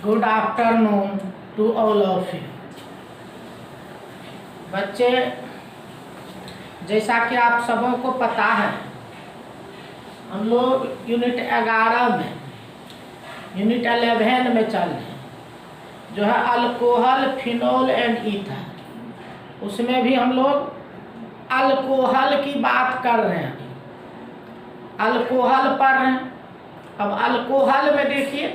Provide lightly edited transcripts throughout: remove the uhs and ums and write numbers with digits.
Good afternoon to all of you. बच्चे, जैसा कि आप सबों को पता है, हम लोग यूनिट 11 में, यूनिट 11 में चल रहे हैं, जो है अल्कोहल, फिनोल एंड ईथर। उसमें भी हम लोग अल्कोहल की बात कर रहे हैं, अल्कोहल पढ़ रहे हैं। अब अल्कोहल में देखिए,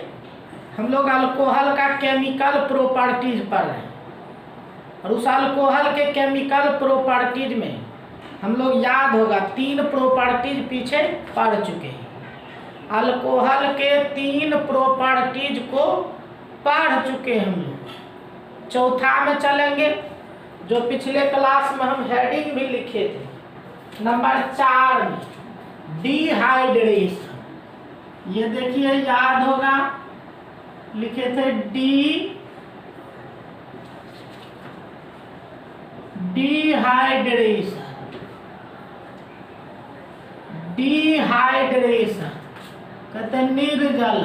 हम लोग अल्कोहल का केमिकल प्रॉपर्टीज पढ़ रहे हैं, और उस अल्कोहल के केमिकल प्रॉपर्टीज में हम लोग, याद होगा, 3 प्रॉपर्टीज पीछे पढ़ चुके हैं। अल्कोहल के 3 प्रॉपर्टीज को पढ़ चुके हैं हम लोग। चौथा में चलेंगे, जो पिछले क्लास में हम हेडिंग भी लिखे थे, नंबर 4 में, डिहाइड्रेशन। ये देखिए, याद होगा, लिखे थे डिहाइड्रेशन। डिहाइड्रेशन कहते हैं निर्जल।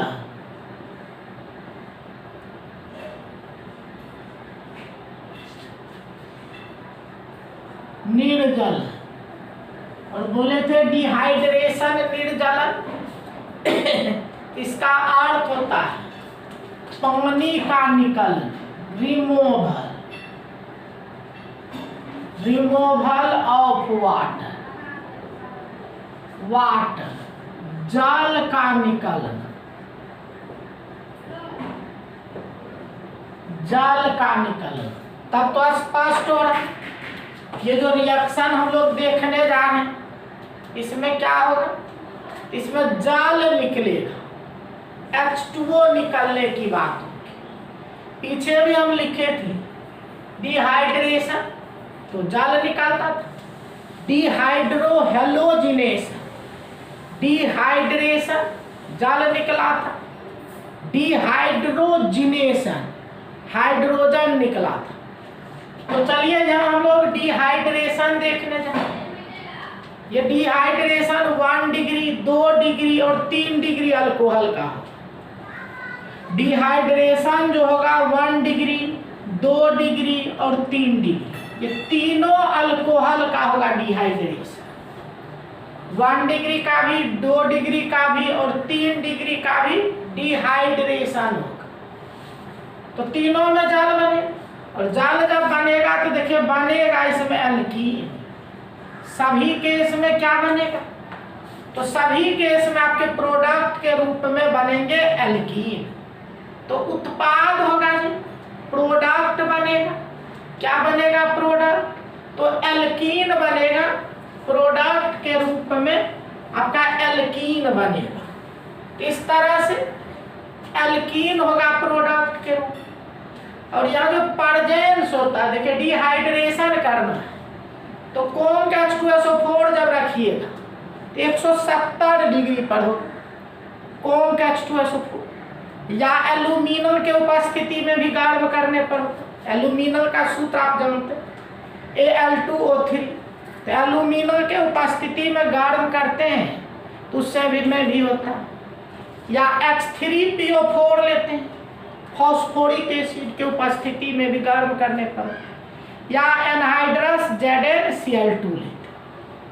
निर्जल, और बोले थे डिहाइड्रेशन निर्जलन इसका अर्थ होता है पानी का निकलना, removal, removal of water, water, जल का निकलना, जल का निकलना। तब तो स्पष्ट हो रहा है, ये जो रिएक्शन हम लोग देखने जा रहे हैं, इसमें क्या होगा, इसमें जल निकलेगा, H2O निकलने की बात होगी। पीछे भी हम लिखे थे डिहाइड्रेशन, तो जल निकलता था। डिहाइड्रो हेलोजिनेशन, डिहाइड्रेशन, जल निकला था। डिहाइड्रोजिनेशन, हाइड्रोजन निकला था। तो चलिए जब हम लोग डिहाइड्रेशन देखने जाए, ये डिहाइड्रेशन 1 डिग्री, 2 डिग्री और 3 डिग्री अल्कोहल का हो। डिहाइड्रेशन जो होगा 1 डिग्री, 2 डिग्री और 3 डिग्री, ये तीनों अल्कोहल का होगा डिहाइड्रेशन। 1 डिग्री का भी, 2 डिग्री का भी और 3 डिग्री का भी डिहाइड्रेशन होगा। तो तीनों में जल बने, और जल जब बनेगा तो देखिए बनेगा इसमें एल्कीन। सभी केस में क्या बनेगा, तो सभी केस में आपके प्रोडक्ट के रूप में बनेंगे एल्कीन। तो उत्पाद होगा जी, प्रोडक्ट बनेगा। क्या बनेगा प्रोडक्ट, तो एल्कीन बनेगा। प्रोडक्ट के रूप में आपका एल्कीन बनेगा। इस तरह से एल्कीन होगा प्रोडक्ट के रूप। और यहाँ जो परजेंस होता है, देखिए डिहाइड्रेशन करना है, तो कौन का H2SO4 जब रखिएगा तो 170 डिग्री पर हो कौन का H2SO4, या एल्यूमिनियम के उपस्थिति में भी गर्म करने पर होता। एल्यूमिनियम का सूत्र आप जानते हैं, Al2O3। तो एल्यूमिनियम के उपस्थिति में गर्म करते हैं तो उससे भी होता है। या H3PO4 लेते हैं, फॉस्फोरिक एसिड के उपस्थिति में भी गर्म करने पर। या एनहाइड्रस ZnCl2 लेते।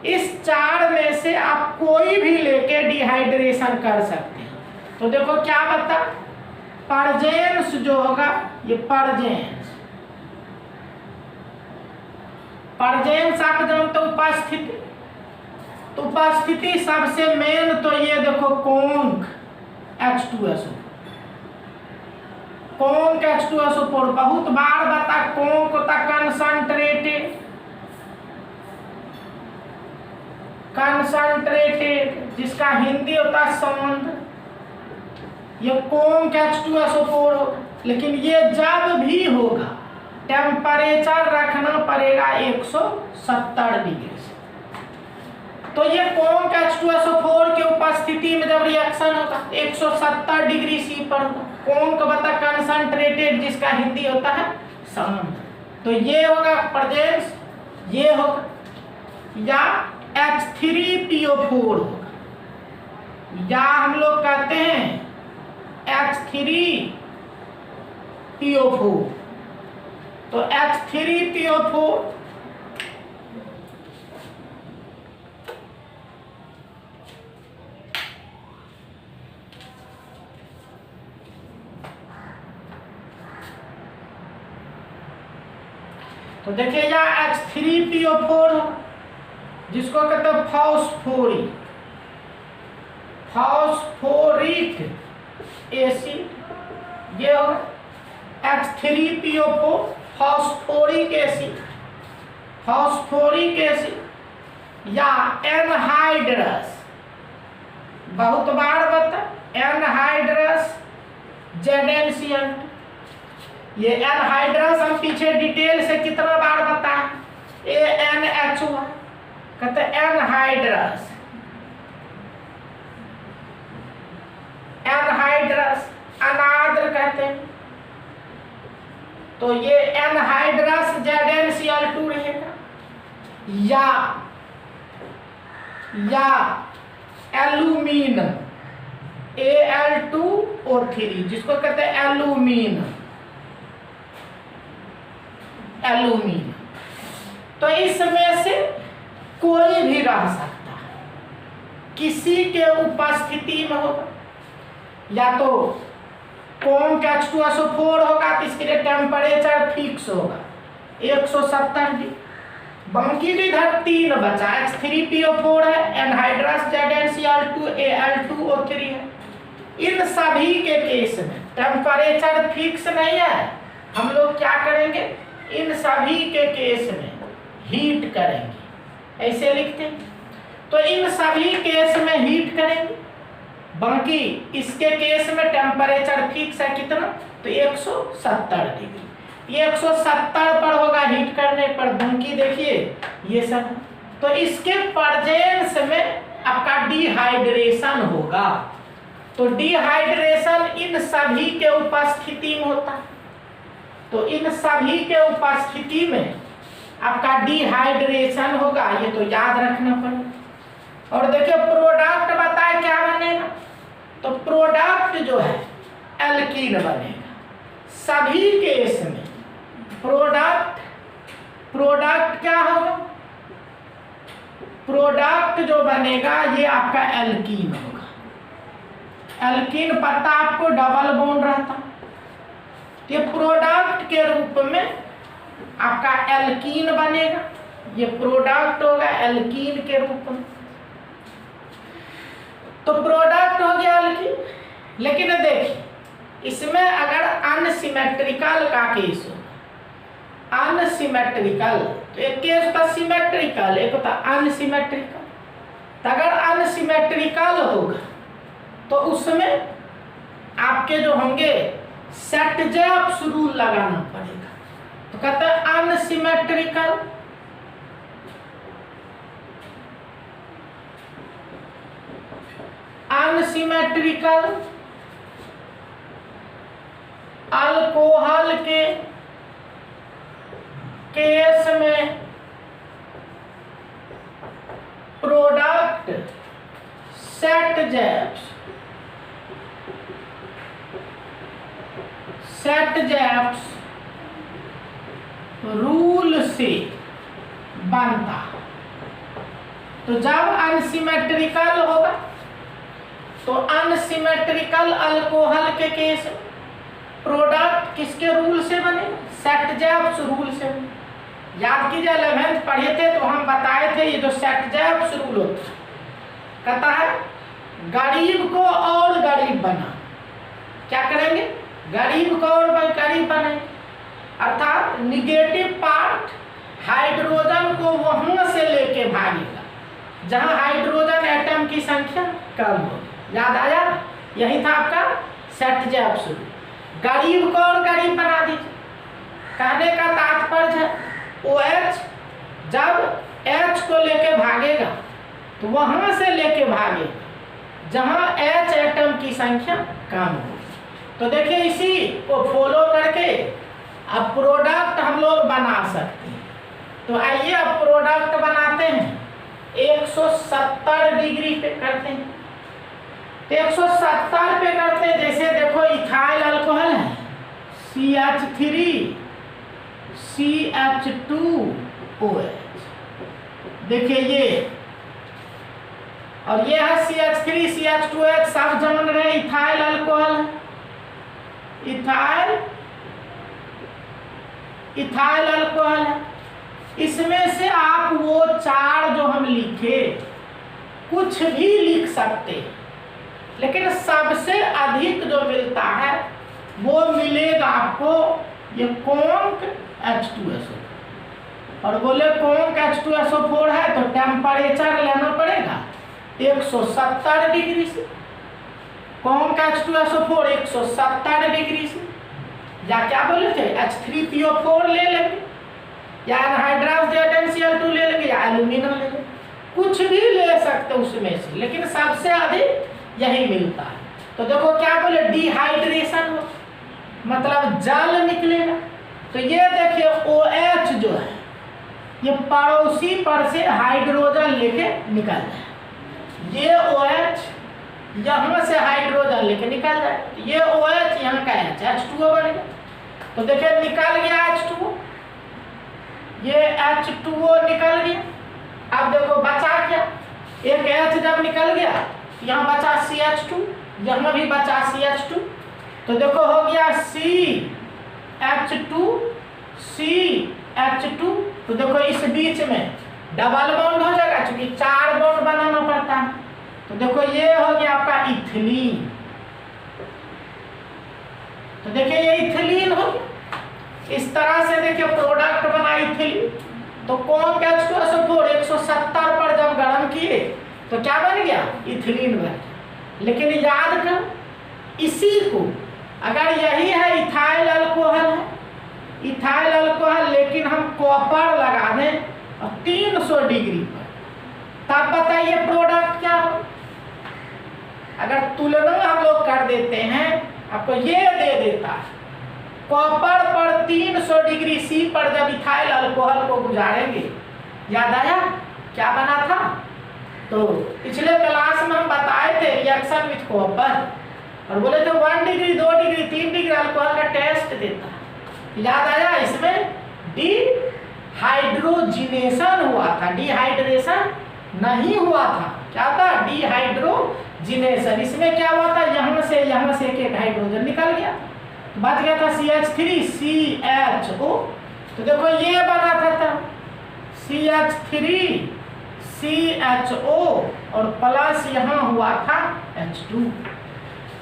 इस 4 में से आप कोई भी लेके डिहाइड्रेशन कर सकते हैं। तो देखो क्या बता, परजेंस जो होगा, ये परजेंस, परजेंस आप जानते हो उपस्थिति। तो उपस्थिति सबसे मेन तो ये देखो कौन H2SO, कौन का H2SO4 बहुत बार बता, कौन को था कंसंट्रेटेड, कंसंट्रेटेड जिसका हिंदी होता है सौंद, ये कौन का H2SO4 होगा। लेकिन ये जब भी होगा टेम्परेचर रखना पड़ेगा 170 डिग्री से। तो ये कौन का H2SO4 के उपस्थिति में जब रिएक्शन होगा 170 डिग्री सी पर होगा। कौन को बता, कंसंट्रेटेड जिसका हिंदी होता है सौंद। तो ये होगा प्रेजेंस, ये होगा, या H3PO4 होगा, या हम लोग कहते हैं H3 PO4, तो H3PO4 तो देखिए यहाँ H3PO4 जिसको कहते हैं फॉस्फोरिक एसिड, ये होगा H3PO4 फॉस्फोरिक एसिड या एनहाइड्रस, बहुत बार बता एनहाइड्रस ZnCl2। ये एनहाइड्रस हम पीछे डिटेल से कितना बार बताएं, ANH1 कहते हैं एनहाइड्रस अनाद्र कहते हैं। तो ये एनहाइड्रस ZnCl2 रहेगा या एल्यूमीन Al2O3 जिसको कहते हैं एल्यूमीन। तो इसमें से कोई भी रह सकता है, किसी के उपस्थिति में होगा, या तो कौन का H2SO4 होगा तो इसके लिए टेम्परेचर फिक्स होगा 170 डिग्री। बाकी जो इधर 3 बचा H3PO4 है, एनहाइड्रस ZnCl2, Al2O3 है। इन सभी के केस में टेम्परेचर फिक्स नहीं है, हम लोग क्या करेंगे, इन सभी के केस में हीट करेंगे, ऐसे लिखते हैं। तो इन सभी केस में हीट करेंगे, बाकी इसके केस में टेम्परेचर फिक्स है कितना, तो 170 डिग्री। 170 पर होगा हीट करने पर, बाकी देखिए ये सब। तो इसके प्रेजेंस में आपका डिहाइड्रेशन होगा। तो डिहाइड्रेशन इन सभी के उपस्थिति में होता है। तो इन सभी के उपस्थिति में आपका डिहाइड्रेशन होगा, ये तो याद रखना पड़ेगा। और देखिए प्रोडक्ट बताए क्या बनेगा, तो प्रोडक्ट जो है एल्कीन बनेगा सभी केस में। प्रोडक्ट क्या होगा, प्रोडक्ट जो बनेगा ये आपका एल्कीन होगा। एल्कीन पता आपको डबल बॉन्ड रहता, ये प्रोडक्ट के रूप में आपका एल्कीन बनेगा, ये प्रोडक्ट होगा एल्कीन के रूप में। तो प्रोडक्ट हो गया एल्कीन। लेकिन देखिए इसमें अगर अनसिमेट्रिकल का केस हो, अनसिमेट्रिकल, तो एक केस होता सिमेट्रिकल, एक होता अनसिमेट्रिकल। तो अगर अनसिमेट्रिकल होगा तो उसमें आपके जो होंगे सेट-जैप्स रूल लगाना पड़ेगा। तो कहते हैं अनसिमेट्रिकल अल्कोहल के केस में प्रोडक्ट सेट-जैप्स रूल से बनता। तो जब अनसिमेट्रिकल होगा तो अनसिमेट्रिकल अल्कोहल के केस प्रोडक्ट किसके रूल से बने, सेट-जैप्स रूल से बने। याद कीजिए 11th पढ़े थे तो हम बताए थे ये जो सेट-जैप्स रूल होता है, कहता है गरीब को और गरीब बना, क्या करेंगे, गरीब को और गरीब बने, अर्थात निगेटिव पार्ट हाइड्रोजन को वहां से लेके भागेगा जहां हाइड्रोजन एटम की संख्या कम हो। याद आया, यही था आपका सेट-जैप्स रूल। गरीब को और गरीब बना दीजिए, कहने का तात्पर्य है OH जब H को लेके भागेगा तो वहां से लेके भागेगा जहां H एटम की संख्या कम हो। तो देखिए इसी को फॉलो करके अब प्रोडक्ट हम लोग बना सकते हैं। तो आइए अब प्रोडक्ट बनाते हैं। 170 डिग्री पे करते हैं, तो 170 पे करते हैं। जैसे देखो इथाइल अल्कोहल है CH3 CH2OH। देखिए ये, और ये है CH3 CH2OH, सब जान रहे इथाइल अल्कोहल, इथाइल अल्कोहल है। इसमें से आप वो 4 जो हम लिखे कुछ भी लिख सकते हैं, लेकिन सबसे अधिक जो मिलता है वो मिलेगा आपको ये कोंक H2SO। और बोले कोंक H2SO4 है तो टेम्परेचर लेना पड़ेगा 170 डिग्री से। कोंक H2SO4 170 डिग्री से, या क्या बोले थे H3PO4 ले लेंगे, या एनहाइड्रस Cl2 ले लेंगे, या एल्यूमिनियम ले लेंगे, कुछ भी ले सकते उसमें से, लेकिन सबसे अधिक यही मिलता है। तो देखो क्या बोले डिहाइड्रेशन हो, मतलब जल निकलेगा। तो ये देखिए OH जो है ये पड़ोसी पर से हाइड्रोजन लेके निकल जाए, ये OH यहाँ से हाइड्रोजन लेके निकल जाए, ये OH यहाँ का H2O बन गया। तो देखिए निकल गया H2O, ये H2O निकल गया। अब देखो बचा क्या, एक H जब निकल गया यहाँ बचा CH2, यहाँ भी बचा CH2। तो देखो हो गया CH2 CH2। तो देखो इस बीच में डबल बॉन्ड हो जाएगा, क्योंकि 4 बॉन्ड बनाना पड़ता है। तो देखो ये हो गया आपका इथिलीन। तो देखिए ये इथिलीन हो गया। इस तरह से देखिए प्रोडक्ट बना इथिलीन। तो कोंक H2SO4 170 पर जब गर्म किए तो क्या बन गया, इथिलीन बन गया। लेकिन याद कर इसी को, अगर यही है इथाइल अल्कोहल है, इथाइल अल्कोहल, लेकिन हम कॉपर लगा दें और 300 डिग्री पर, तब बताइए प्रोडक्ट क्या हो। अगर तुलना हम लोग कर देते हैं, आपको ये दे देता है कॉपर पर 300 डिग्री C पर जब इथाइल अल्कोहल को गुजारेंगे, याद आया क्या बना था। तो पिछले क्लास में हम बताए थे रिएक्शन विथ कॉपर, और बोले थे 1 डिग्री 2 डिग्री 3 डिग्री अल्कोहल का टेस्ट देता है, याद आया। इसमें डिहाइड्रोजिनेशन हुआ था, डिहाइड्रेशन नहीं हुआ था, क्या था, डिहाइड्रोजिनेशन। इसमें क्या हुआ था, यहाँ से एक हाइड्रोजन निकल गया, बच गया था CH3 CHO। तो देखो ये बना था CH3 CHO और प्लस यहाँ हुआ था H2।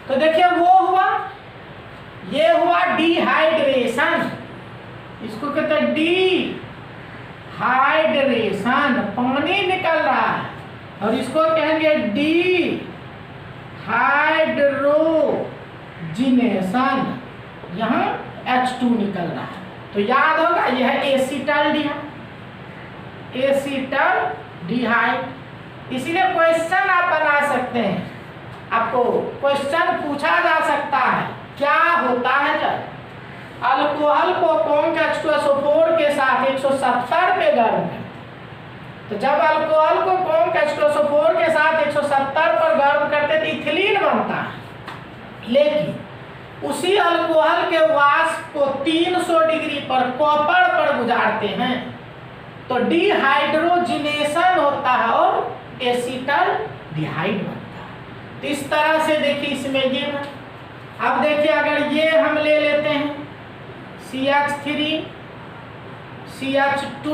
तो देखिए वो हुआ, ये हुआ डिहाइड्रेशन, इसको कहते हैं डिहाइड्रेशन, पानी निकल रहा है, और इसको कहेंगे डिहाइड्रोजिनेशन, यहाँ H2 निकल रहा है। तो याद होगा यह है एसिटल्डिहाइड। इसीलिए क्वेश्चन आप बना सकते हैं, आपको क्वेश्चन पूछा जा सकता है क्या होता है जब अल्कोहल को कोंक H2SO4 के साथ 170 पे गर्म करें। तो जब अल्कोहल को कोंक H2SO4 के साथ 170 पर गर्म करते तो इथिलीन बनता है, लेकिन उसी अल्कोहल के वाष्प को 300 डिग्री पर कॉपर पर गुजारते हैं तो डिहाइड्रोजिनेशन होता है और एसिटल्डिहाइड बनता है। तो इस तरह से देखिए इसमें ये ना, अब देखिए अगर ये हम ले लेते हैं CH3 CH2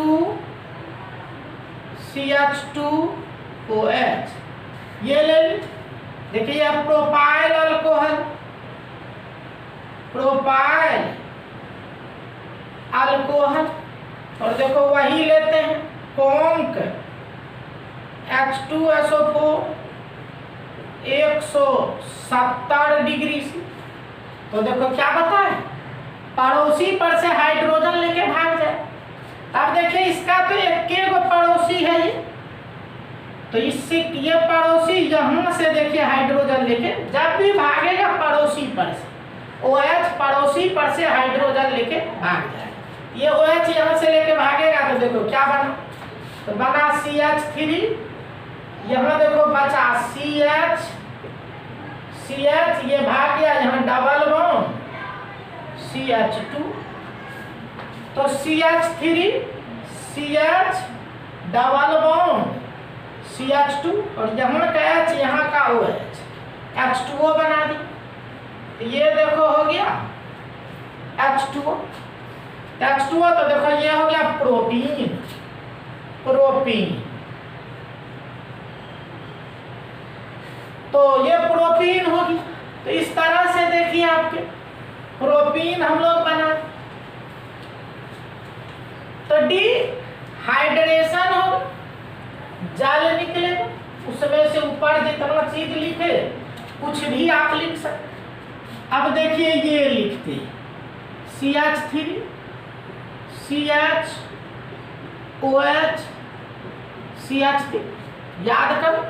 CH2OH, ये ले ली। देखिए यह प्रोपाइल अल्कोहल, प्रोपाइल अल्कोहल, और देखो वही लेते हैं कोंक H2SO4 170 डिग्री से। तो देखो क्या बताए, पड़ोसी पर से हाइड्रोजन लेके भाग जाए। अब देखिए इसका तो एक गो पड़ोसी है ये, तो इससे ये पड़ोसी यहाँ से देखिए हाइड्रोजन लेके जब भी भागेगा पड़ोसी पर से, OH पड़ोसी पर से हाइड्रोजन लेके भाग जाए। ये OH यहाँ से लेके भागेगा तो देखो क्या बना, तो बना CH3, यहाँ देखो बचा CH, ये भाग गया, यहाँ डबल बॉन्ड CH2, तो CH3 CH double bond CH2 और यहाँ का H यहाँ का OH H2O बना दी। तो ये देखो हो गया H2O। H2O तो देखो ये हो गया प्रोपीन, प्रोपीन। तो ये प्रोपीन होगी। तो इस तरह से देखिए आपके प्रोपीन हम लोग बना। तो डिहाइड्रेशन हो, जल निकले, उसमें से ऊपर जितना चीज लिखे कुछ भी आप लिख सकते। अब देखिए ये लिखते CH3 CH OH CH3, याद करो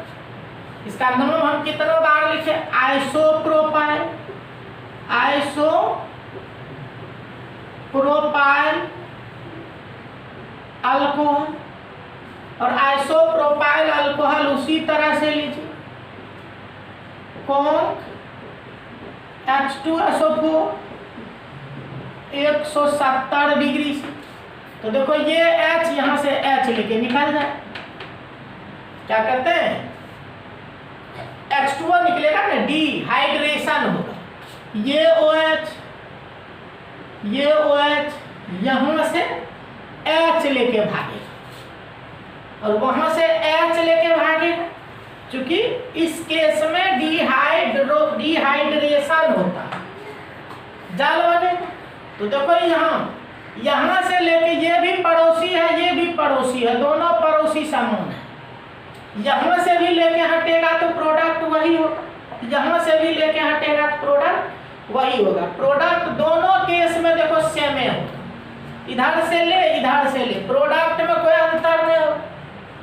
इसका नाम हम कितना बार लिखे, आइसोप्रोपाइल, आइसोप्रोपाइल अल्कोहल। और आइसोप्रोपाइल अल्कोहल उसी तरह से लीजिए कौन H2SO4 170 डिग्री से। तो देखो ये H यहाँ से H लेके निकल जाए, क्या कहते हैं H2O निकलेगा ना, डिहाइड्रेशन होगा। ये OH यहाँ से H लेके भागेगा और वहां से H लेके भागेगा। क्योंकि इस केस में डिहाइड्रेशन होता है, जल बनेगा। तो देखो यहाँ से लेके ये भी पड़ोसी है, ये भी पड़ोसी है, दोनों पड़ोसी समान है। यहाँ से भी लेके हटेगा तो प्रोडक्ट वही होगा, यहाँ से भी लेके हटेगा तो प्रोडक्ट वही होगा। प्रोडक्ट दोनों केस में देखो सेम होगा, इधर से ले, प्रोडक्ट में कोई अंतर नहीं होगा।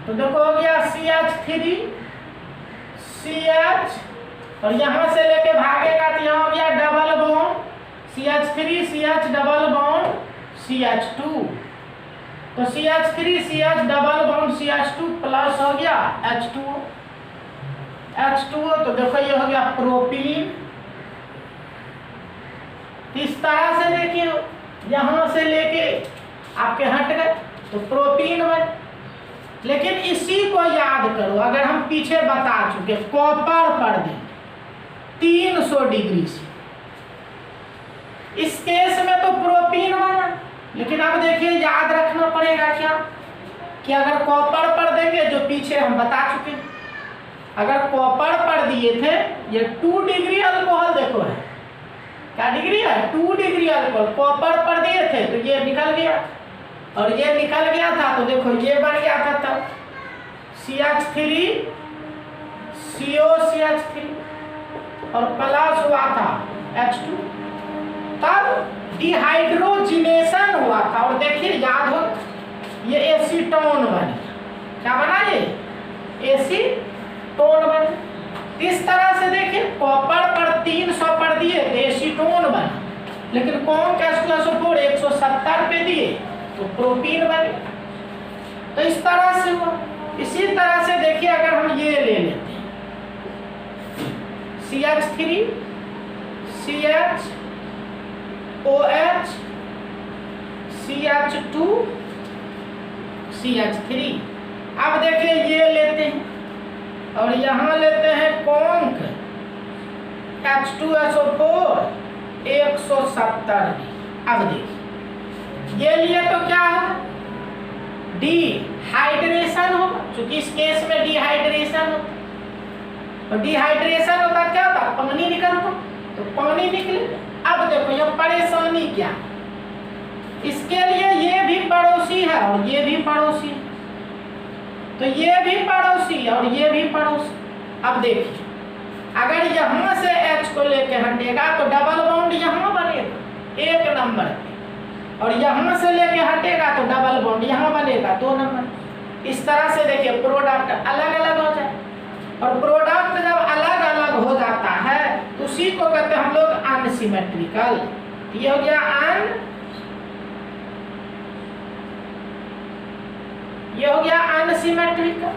तो देखो हो गया CH3 CH और यहाँ से लेके भागेगा तो यहाँ हो गया double bond CH3 CH double bond CH2। तो CH3 CH double bond CH2 plus हो गया H2O। तो देखो ये हो गया प्रोपीन। इस तरह से देखिए यहाँ से लेके आपके हट गए तो प्रोपीन बन। लेकिन इसी को याद करो, अगर हम पीछे बता चुके कॉपर पर दें 300 डिग्री से, इस केस में तो प्रोपीन बना। लेकिन अब देखिए याद रखना पड़ेगा क्या कि अगर कॉपर पर देंगे, जो पीछे हम बता चुके हैं, अगर कॉपर पर दिए थे ये 2 डिग्री अल्कोहल, देखो है क्या डिग्री है 2 डिग्री अल्कोहल, कॉपर पर दिए थे तो ये निकल गया और ये निकल गया था। तो देखो ये बन गया था तब CH3 CO CH3 और प्लस हुआ था H2, तब डिहाइड्रोजिनेशन हुआ था। और देखिए याद हो ये एसीटोन बन गया, क्या बना ये एसीटोन बन। इस तरह से देखिए कॉपर पर 300 पर दिए तो एसीटोन बना, लेकिन कौन का H2SO4 170 पे दिए तो प्रोपीन बने। तो इस तरह से हुआ। इसी तरह से देखिए अगर हम ये ले लेते हैं CH3 CH OH CH2 CH3, अब देखिए ये लेते हैं और यहाँ लेते हैं कौन H2SO4 170। अब देखिए ये लिए तो क्या है डिहाइड्रेशन होगा, क्योंकि इस केस में डिहाइड्रेशन होता। तो डिहाइड्रेशन होता क्या होता, पानी निकलता, तो पानी निकले। अब देखो ये परेशानी क्या, इसके लिए ये भी पड़ोसी है और ये भी पड़ोसी है, तो ये भी पड़ोसी और ये भी पड़ोसी। अब देखिए अगर यहाँ से H को लेके हटेगा तो डबल बॉन्ड यहाँ बनेगा 1 नंबर पे, और यहाँ से लेके हटेगा तो डबल बॉन्ड यहाँ बनेगा 2 नंबर। इस तरह से देखिए प्रोडक्ट अलग अलग हो जाए, और प्रोडक्ट जब अलग अलग हो जाता है तो उसी को कहते हैं हम लोग अनसिमेट्रिकल। ये हो गया ये हो गया अनसिमेट्रिकल।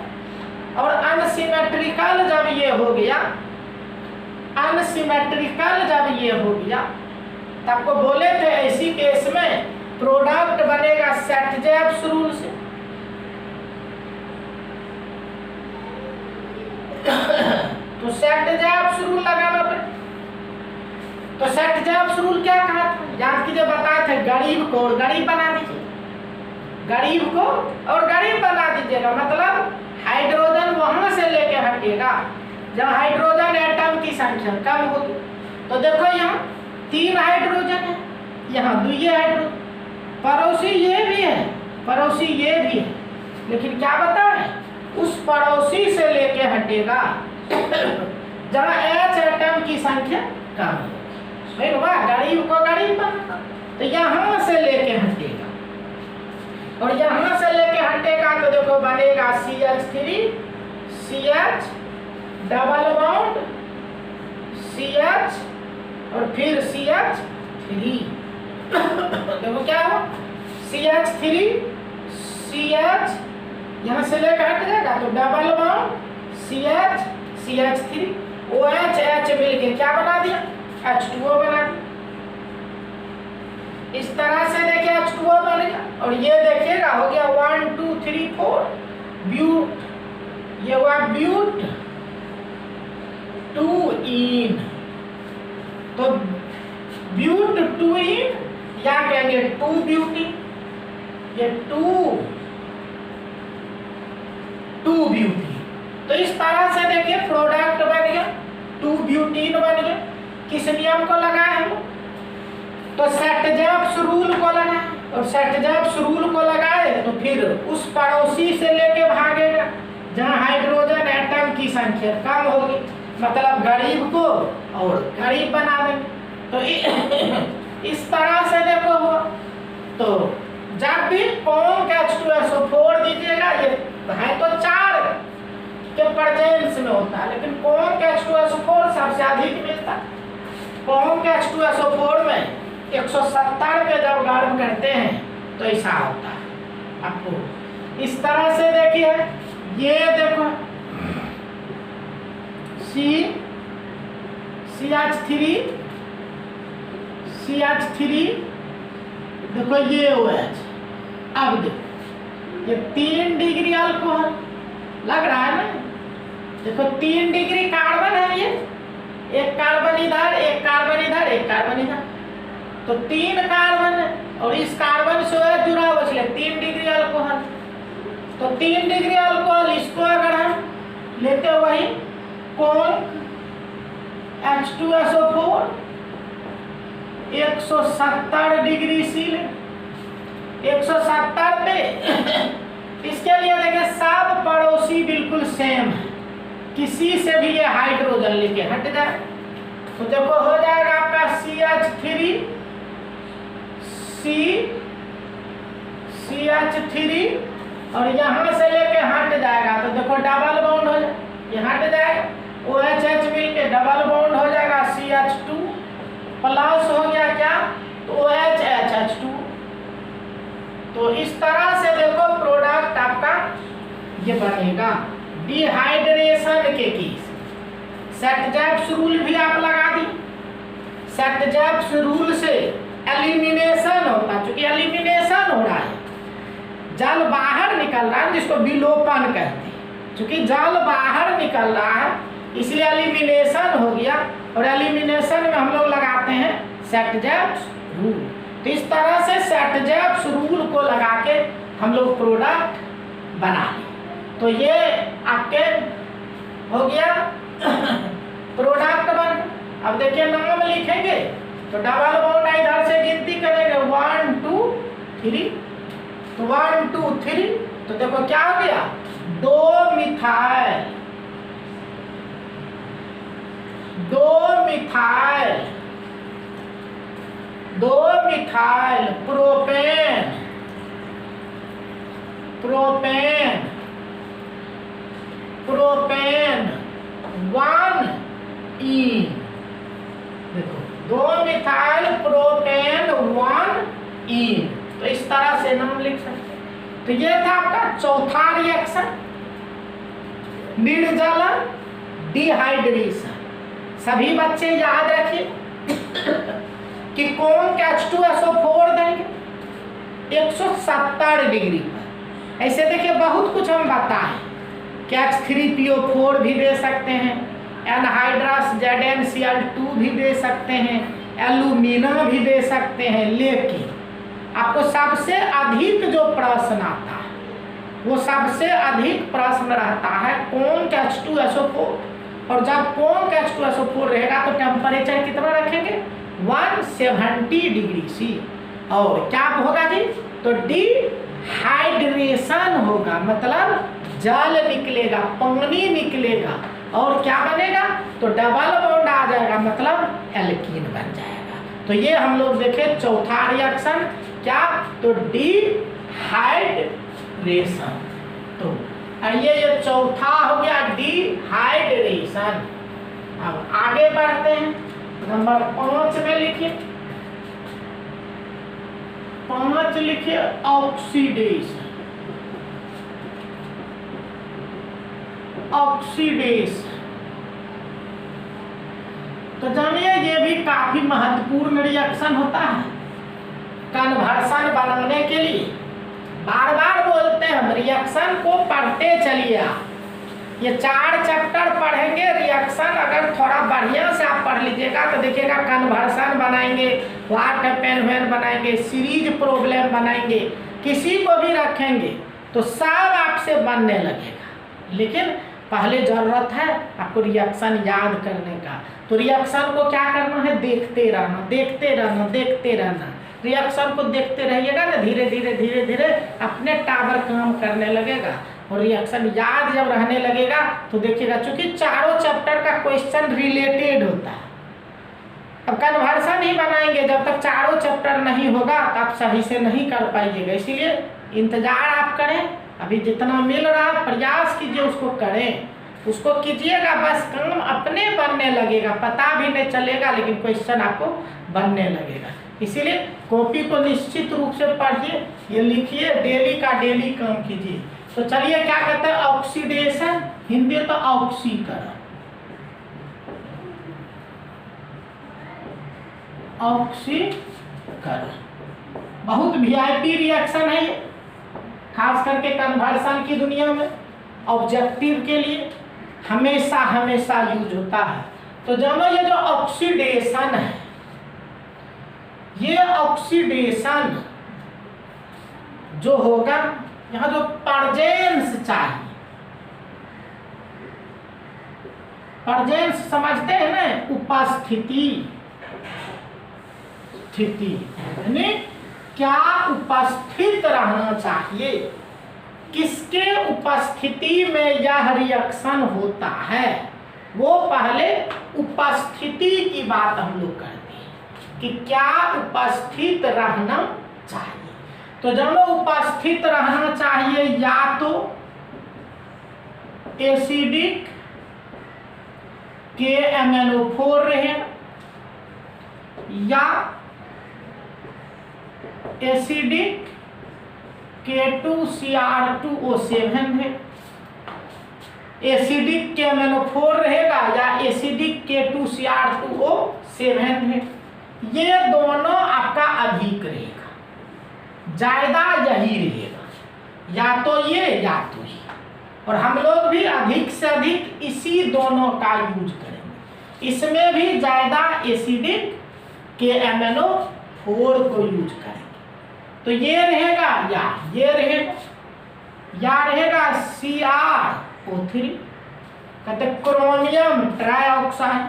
और अनसिमेट्रिकल जब ये हो गया, अनसिमेट्रिकल जब ये हो गया तो आपको बोले थे ऐसी केस में प्रोडक्ट बनेगा सेट-जैप्स रूल से। तो सेट-जैप्स रूल लगाना पड़े। तो सेट-जैप्स रूल क्या कहा था, याद कीजिए, बताए थे गरीब को और गरीब बना दीजिए, गरीब को और गरीब बना दीजिएगा। मतलब हाइड्रोजन वहां से लेके हटेगा जहाँ हाइड्रोजन एटम की संख्या कम होगी। तो देखो यहाँ 3 हाइड्रोजन है, यहाँ 2 हाइड्रोजन, पड़ोसी ये भी है, पड़ोसी ये भी है, लेकिन क्या बताए, उस पड़ोसी से लेके हटेगा जहाँ H एटम की संख्या कम है। भाई वाह, गरीब को गरीब बना, तो यहाँ से लेके हटेगा और यहाँ से लेके हटेगा तो देखो बनेगा CH3 CH double bond CH और फिर CH3। देखो क्या हो, CH3 CH यहाँ से लेकर हट जाएगा तो double bond CH CH3 OH H मिलके क्या बना दिया, H2O बना दिया। इस तरह से देखिए H2O बनेगा और ये देखिएगा हो गया 1 2 3 4 ब्यूट, ये हुआ ब्यूट 2 इन। तो ब्यूट 2 इन या कहेंगे 2 ब्यूटीन, ये 2 ब्यूटीन। तो इस तरह से देखिए प्रोडक्ट बन गया, 2 ब्यूटीन बन गया। किस नियम को लगाए हम, तो सेट-जैप्स रूल को लगाए, और सेट-जैप्स रूल को लगाए तो फिर उस पड़ोसी से लेके भागेगा जहां हाइड्रोजन एटम की संख्या कम होगी, मतलब गरीब को और गरीब बना देंगे। तो इस तरह से देखो हुआ। तो जब भी कौन H2SO4 दीजिएगा, ये है तो 4 के प्रेजेंस में होता है, लेकिन कौन H2SO4 सबसे अधिक मिलता है। कौन H2SO4 में 170 पे जब गर्म करते हैं तो ऐसा होता है। आपको इस तरह से देखिए, ये देखो CH3 देखो ये OH। अब देखो ये 3 डिग्री अल्कोहल लग रहा है ना, देखो 3 डिग्री कार्बन है, ये एक कार्बन इधर, एक कार्बन इधर, एक कार्बन इधर, तो 3 कार्बन है और इस कार्बन से OH जुड़ा हुआ, इसलिए 3 डिग्री अल्कोहल। तो 3 डिग्री अल्कोहल, इसको अगर हम लेते वही कौन H2SO4 170 डिग्री सी ले, 170 पे इसके लिए देखिए सब पड़ोसी बिल्कुल सेम है, किसी से भी ये हाइड्रोजन लेके हट जाए तो देखो हो जाएगा आपका CH3 CH3 और यहाँ से लेके हट जाएगा तो देखो डबल बॉन्ड हो जाए, ये हट जाएगा, OH मिलके डबल बॉन्ड हो जाएगा, CH2 प्लस हो गया क्या, तो OH H2। तो इस तरह से देखो प्रोडक्ट आपका ये बनेगा। डिहाइड्रेशन के केस सेट-जैप्स रूल भी आप लगा दी, सेट-जैप्स रूल से एलिमिनेशन होता, चूंकि एलिमिनेशन हो रहा है, जल बाहर निकल रहा है, जिसको विलोपन कहते हैं, चूंकि जल बाहर निकल रहा है इसलिए एलिमिनेशन हो गया, और एलिमिनेशन में हम लोग लगाते हैं सेट-जैप्स रूल। तो इस तरह से सेट-जैप्स रूल को लगा के हम लोग प्रोडक्ट बना लें। तो ये आपके हो गया प्रोडक्ट बन। अब देखिए नाम लिखेंगे तो डबल बॉन्ड इधर से गिनती करेंगे 1 2 3, तो 1 2 3, तो देखो क्या हो गया 2 methyl, 2 methyl, 2 methyl propane, propane, propane 1 इन, देखो 2 मिथाइल प्रोपेन 1 इन। तो इस तरह से नाम लिख सकते हैं। तो ये था आपका चौथा रिएक्शन, निर्जलन डिहाइड्रेशन। सभी बच्चे याद रखिए कि कौन का H2SO4 देंगे 170 डिग्री पर। ऐसे देखिए बहुत कुछ हम बताएं कि H3PO4 भी दे सकते हैं, एनहाइड्रस ZnCl2 भी दे सकते हैं, एल्यूमिना भी दे सकते हैं, लेकिन आपको सबसे अधिक जो प्रश्न आता है वो सबसे अधिक प्रश्न रहता है कौन का H2SO4। और जब कौन का H2SO4 रहेगा तो टेम्परेचर कितना रखेंगे 170 डिग्री सी। और क्या होगा जी, तो डिहाइड्रेशन होगा, मतलब जल निकलेगा, पानी निकलेगा, और क्या बनेगा तो डबल बॉन्ड आ जाएगा, मतलब एल्कीन बन जाएगा। तो ये हम लोग देखे चौथा रिएक्शन क्या, तो डिहाइड्रेशन। तो ये चौथा हो गया डिहाइड्रेशन। अब आगे बढ़ते हैं, नंबर 5 में लिखिए, 5 लिखिए ऑक्सीडेशन। ऑक्सीडेशन तो जानिए ये भी काफी महत्वपूर्ण रिएक्शन होता है कन्वर्शन बनाने के लिए। बार बार बोलते हैं हम, रिएक्शन को पढ़ते चलिए आप। ये 4 चैप्टर पढ़ेंगे रिएक्शन, अगर थोड़ा बढ़िया से आप पढ़ लीजिएगा तो देखिएगा कन्वर्शन बनाएंगे, व्हाट हैपेन व्हेन बनाएंगे, सीरीज प्रॉब्लम बनाएंगे, किसी को भी रखेंगे तो सब आपसे बनने लगेगा। लेकिन पहले जरूरत है आपको रिएक्शन याद करने का। तो रिएक्शन को क्या करना है, देखते रहना, देखते रहना, देखते रहना। रिएक्शन को देखते रहिएगा ना, धीरे धीरे धीरे धीरे अपने टावर काम करने लगेगा और रिएक्शन याद जब रहने लगेगा तो देखिएगा, चूंकि चारों चैप्टर का क्वेश्चन रिलेटेड होता है। अब कन्वर्शन ही बनाएंगे, जब तक चारों चैप्टर नहीं होगा तो आप सही से नहीं कर पाइएगा। इसीलिए इंतजार आप करें, अभी जितना मिल रहा प्रयास कीजिए, उसको करें, उसको कीजिएगा, बस काम अपने बनने लगेगा, पता भी नहीं चलेगा लेकिन क्वेश्चन आपको बनने लगेगा। इसीलिए कॉपी को निश्चित रूप से पढ़िए, ये लिखिए, डेली का डेली काम कीजिए। तो चलिए क्या कहते हैं, ऑक्सीडेशन, हिंदी तो ऑक्सीकरण। ऑक्सीकरण बहुत वीआईपी रिएक्शन है ये, खास करके कन्वर्शन की दुनिया में ऑब्जेक्टिव के लिए हमेशा हमेशा यूज होता है। तो जब ये जो ऑक्सीडेशन है, ये ऑक्सीडेशन जो होगा, यहाँ जो प्रेजेंस चाहिए, प्रेजेंस समझते हैं ना, उपस्थिति, स्थिति यानी क्या उपस्थित रहना चाहिए, किसके उपस्थिति में यह रिएक्शन होता है, वो पहले उपस्थिति की बात हम लोग करते हैं कि क्या उपस्थित रहना चाहिए। तो जब उपस्थित रहना चाहिए या तो एसिडिक KMnO4 रहे, या एसिडिक K2Cr2O7 है। एसिडिक KMnO4 रहेगा या एसिडिक K2Cr2O7 है। ये दोनों आपका अधिक रहेगा, ज्यादा यही रहेगा, या तो ये या तो ये। और हम लोग भी अधिक से अधिक इसी दोनों का यूज करेंगे। इसमें भी ज्यादा एसिडिक KMnO4 को यूज करेंगे। तो ये रहेगा या ये रहेगा, या रहेगा CrO3, कहते क्रोमियम ट्राइऑक्साइड,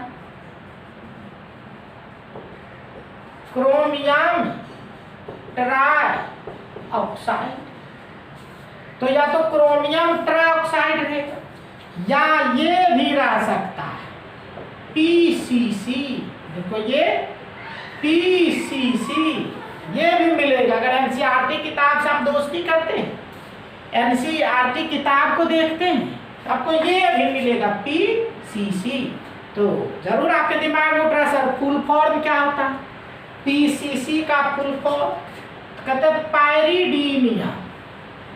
क्रोमियम ट्राइऑक्साइड। तो या तो क्रोमियम ट्राइऑक्साइड रहेगा, या ये भी रह सकता है PCC। देखो ये PCC, ये भी मिलेगा। अगर एनसीईआरटी किताब से आप दोस्ती करते हैं, एनसीईआरटी किताब को देखते हैं, आपको ये भी मिलेगा PCC। तो जरूर आपके दिमाग में उठ रहा है सर फुल फॉर्म क्या होता है। PCC का फुल फॉर्म कहते हैं पायरीडीनियम,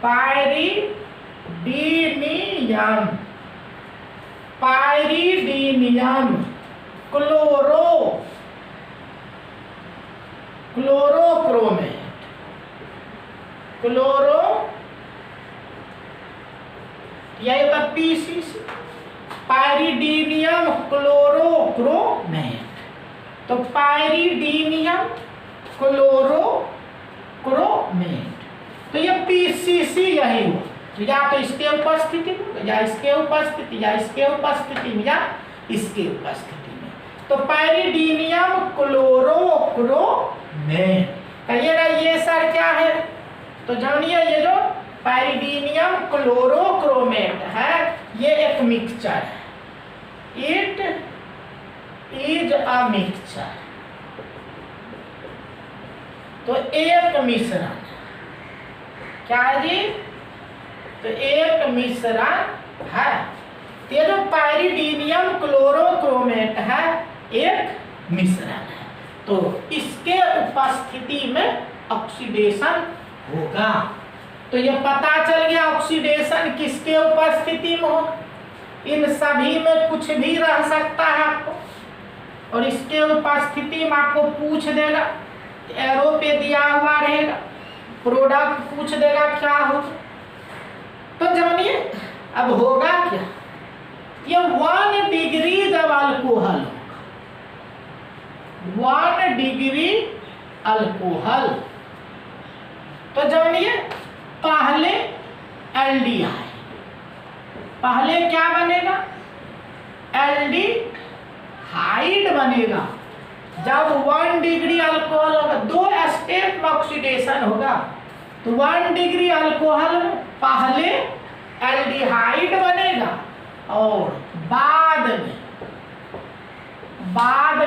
पायरीडीनियम, पायरीडीनियम क्लोरो क्लोरो, यह होता पीसीसी, पायरिडीनियम क्लोरोक्रोमेट। तो पायरिडीनियम क्लोरोक्रोमेट, तो ये पीसीसी यही हो, तो या तो इसके उपस्थिति में या इसके उपस्थिति या इसके उपस्थिति में या इसके उपस्थिति में। तो पायरिडीनियम क्लोरोक्रोमेट, कहिएगा ये सर क्या है? तो जानिए ये जो पायरिडीनियम क्लोरोक्रोमेट है ये एक मिक्सचर है, इट इज अ मिक्सचर। तो एक मिश्रण, क्या है जी? तो एक मिश्रण है। ये जो पायरिडीनियम क्लोरोक्रोमेट है एक मिश्रण है, तो इसके उपस्थिति में ऑक्सीडेशन होगा। तो ये पता चल गया ऑक्सीडेशन किसके उपस्थिति में हो। इन सभी में कुछ भी रह सकता है आपको, और इसके उपस्थिति में आपको पूछ देगा, एरो पे दिया हुआ रहेगा, प्रोडक्ट पूछ देगा क्या हो। तो जानिए अब होगा क्या? ये 1 डिग्री जब अल्कोहल होगा, 1 डिग्री अल्कोहल, तो जानिए पहले एल्डिहाइड, पहले क्या बनेगा? एल्डिहाइड बनेगा। जब 1 डिग्री अल्कोहल होगा, 2 स्टेप में ऑक्सीडेशन होगा, तो 1 डिग्री अल्कोहल में पहले एल्डिहाइड बनेगा और बाद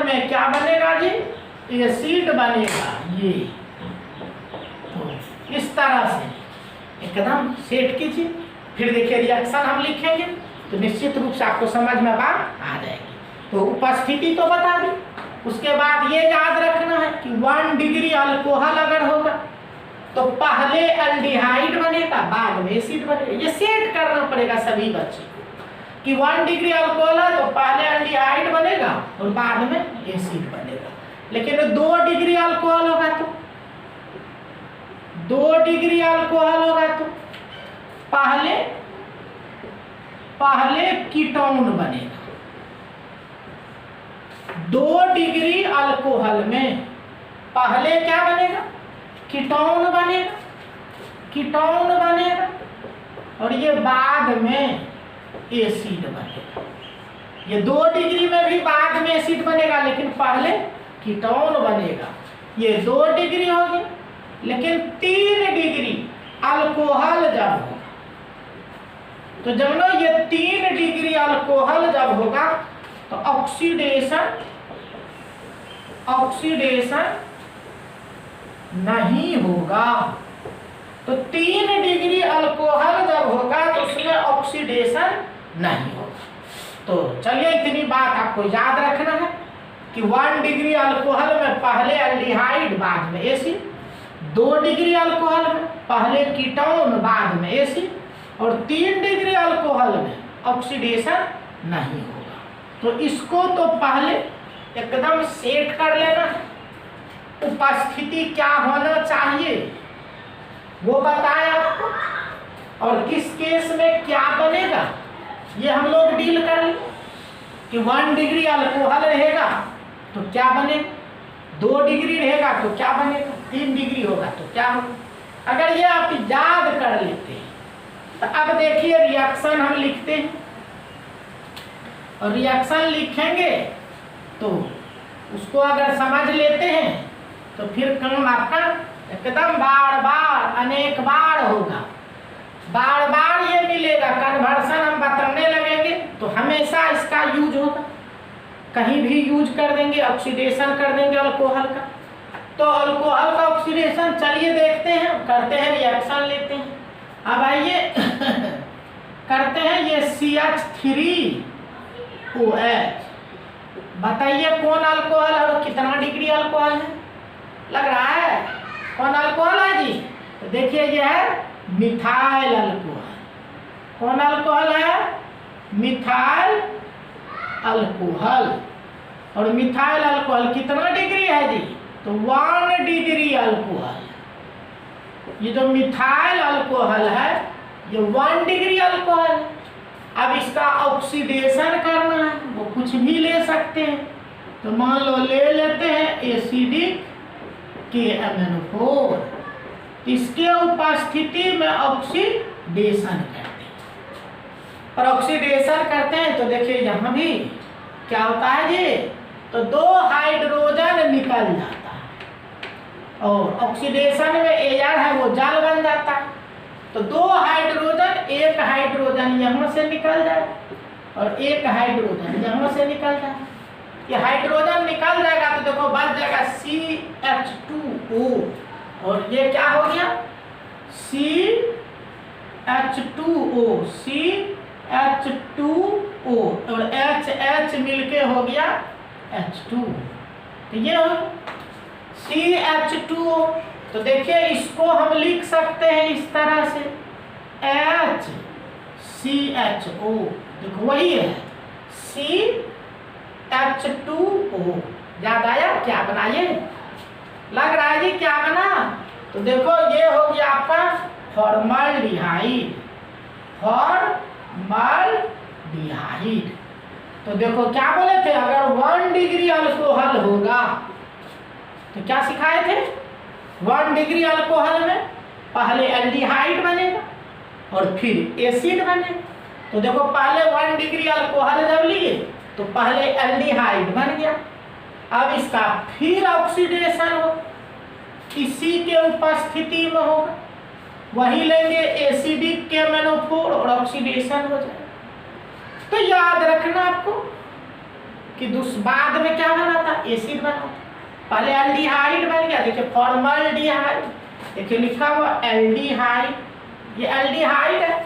में क्या बनेगा जी? एसिड बनेगा। ये तो इस तरह से एकदम सेट कीजिए, फिर देखिए रिएक्शन हम लिखेंगे तो निश्चित रूप से आपको समझ में बात आ जाएगी। तो उपस्थिति तो बता दी, उसके बाद ये याद रखना है कि 1 डिग्री अल्कोहल अगर होगा तो पहले एल्डिहाइड बनेगा, बाद में एसिड बनेगा। ये सेट करना पड़ेगा सभी बच्चे को कि 1 डिग्री अल्कोहल है तो पहले एल्डिहाइड बनेगा और बाद में एसिड बनेगा। लेकिन 2 डिग्री अल्कोहल होगा तो 2 डिग्री अल्कोहल होगा तो पहले कीटोन बनेगा। 2 डिग्री अल्कोहल में पहले क्या बनेगा? कीटोन बनेगा और ये बाद में एसिड बनेगा। ये 2 डिग्री में भी बाद में एसिड बनेगा, लेकिन पहले कीटोन बनेगा। ये 2 डिग्री हो गई, लेकिन 3 डिग्री अल्कोहल जब होगा, तो जब ना ये 3 डिग्री अल्कोहल जब होगा तो ऑक्सीडेशन नहीं होगा। तो 3 डिग्री अल्कोहल जब होगा तो उसमें ऑक्सीडेशन नहीं होगा। तो चलिए इतनी बात आपको याद रखना है कि 1 डिग्री अल्कोहल में पहले एल्डिहाइड बाद में एसिड, 2 डिग्री अल्कोहल में पहले कीटोन बाद में एसिड, और 3 डिग्री अल्कोहल में ऑक्सीडेशन नहीं होगा। तो इसको तो पहले एकदम सेट कर लेना है। उपस्थिति क्या होना चाहिए वो बताया आपको, और किस केस में क्या बनेगा ये हम लोग डील कर लें कि 1 डिग्री अल्कोहल रहेगा तो क्या बनेगा, 2 डिग्री रहेगा तो क्या बनेगा, 3 डिग्री होगा तो क्या होगा। अगर ये आप याद कर लेते हैं तो अब देखिए रिएक्शन हम लिखते हैं, और रिएक्शन लिखेंगे तो उसको अगर समझ लेते हैं तो फिर काम आपका एकदम बार अनेक बार होगा, बार ये मिलेगा। कन्वर्सन हम बताने लगेंगे तो हमेशा इसका यूज होगा, कहीं भी यूज कर देंगे, ऑक्सीडेशन कर देंगे अल्कोहल का। तो अल्कोहल का ऑक्सीडेशन चलिए देखते हैं, करते हैं, रिएक्शन लेते हैं। अब आइए करते हैं ये CH3OH। बताइए कौन अल्कोहल है और कितना डिग्री अल्कोहल है? लग रहा है कौन अल्कोहल है जी? तो देखिए ये है मिथाइल अल्कोहल। कौन अल्कोहल है? Methyl alcohol. और मिथाइल अल्कोहल कितना डिग्री है जी? तो 1 डिग्री अल्कोहल, ये जो मिथाइल अल्कोहल है ये 1 डिग्री अल्कोहल है। अब इसका ऑक्सीडेशन करना है, वो कुछ भी ले सकते हैं, तो मान लो ले लेते हैं एसिडिक KMnO4, इसके उपस्थिति में ऑक्सीडेशन करते हैं। और ऑक्सीडेशन करते हैं तो देखिए यहाँ भी क्या होता है जी, तो 2 हाइड्रोजन निकल जाता है और ऑक्सीडेशन में Ar है वो जल बन जाता है। तो 2 हाइड्रोजन, 1 हाइड्रोजन यहाँ से निकल जाए और 1 हाइड्रोजन यहाँ से निकल जाए। ये हाइड्रोजन निकल जाएगा तो देखो बच जाएगा CH2O, और ये क्या हो गया CH2O, CH2O और H मिलके हो गया H2, तो ये हो CH2O। तो देखिए इसको हम लिख सकते हैं इस तरह से HCHO, देखो वही है CH2O। याद आया क्या बनाइए, लग रहा है जी क्या बना, तो देखो ये हो गया आपका फॉर्मल्डिहाइड, फॉर्मल्डिहाइड। तो देखो क्या बोले थे, अगर 1 डिग्री अल्कोहल होगा तो क्या सिखाए थे, 1 डिग्री अल्कोहल में पहले एल्डिहाइड बनेगा और फिर एसिड बनेगा। तो देखो पहले 1 डिग्री अल्कोहल जब लिए तो पहले एल्डिहाइड बन गया, अब इसका फिर ऑक्सीडेशन हो, इसी के उपस्थिति में होगा, वही लेंगे एसिडिक KMnO4 और ऑक्सीडेशन हो जाएगा। तो याद रखना आपको कि बाद में क्या बना था, एसिड बना था, पहले एल्डिहाइड बन गया, देखिए फॉर्मल्डिहाइड, देखिए लिखा हुआ एल्डिहाइड, ये एल्डिहाइड है,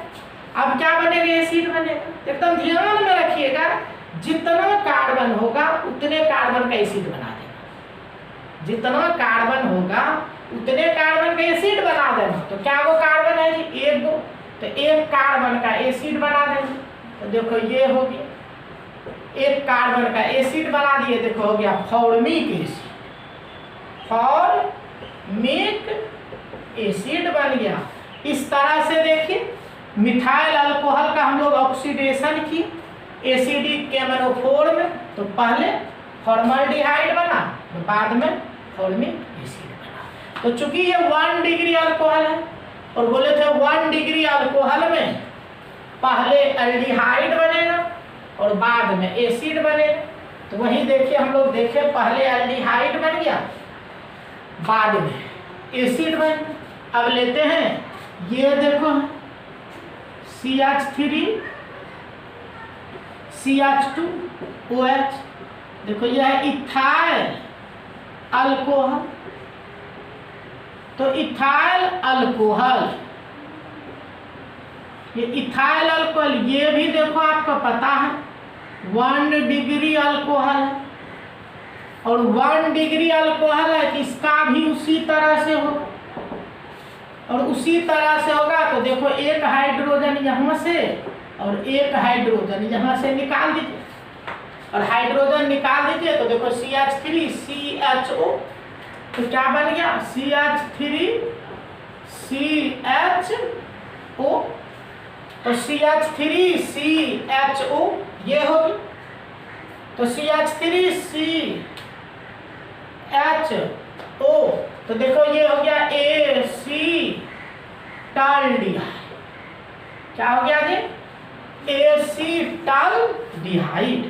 अब क्या बनेगा, एसिड बनेगा। एकदम ध्यान में रखिएगा, जितना कार्बन होगा उतने कार्बन का एसिड बना देना, जितना कार्बन होगा उतने कार्बन का एसिड बना देना। तो क्या वो कार्बन है जी, 1 2, तो 1 कार्बन का एसिड बना देंगे। तो देखो ये हो गया, 1 कार्बन का एसिड बना दिए, देखो हो गया फॉर्मिक एसिड, फॉर्मिक एसिड बन गया। इस तरह से देखिए मिथाइल अल्कोहल का हम लोग ऑक्सीडेशन की एसिडिक KMnO4 में, तो पहले फॉर्मल्डिहाइड बना तो बाद में फॉर्मिक एसिड बना। तो चूंकि ये 1 डिग्री अल्कोहल है और बोले थे 1 डिग्री अल्कोहल में पहले एल्डिहाइड बनेगा और बाद में एसिड बनेगा। तो वही देखिए हम लोग देखे, पहले एल्डिहाइड बन गया बाद में एसिड बन गया। अब लेते हैं ये देखो CH3 CH2OH, देखो यह है इथाइल अल्कोहल। तो इथाइल अल्कोहल, ये इथाइल अल्कोहल ये भी देखो आपको पता है 1 डिग्री अल्कोहल है, और 1 डिग्री अल्कोहल है कि इसका भी उसी तरह से होगा, और उसी तरह से होगा तो देखो 1 हाइड्रोजन यहाँ से और 1 हाइड्रोजन यहाँ से निकाल दीजिए, और हाइड्रोजन निकाल दीजिए तो देखो CH3 CHO, तो क्या बन गया CH3 CHO, तो CH3 CHO ये होगी, तो CH3 CHO, तो देखो ये हो गया एसिटाल्डिहाइड, क्या हो गया जी एसिटाल्डिहाइड।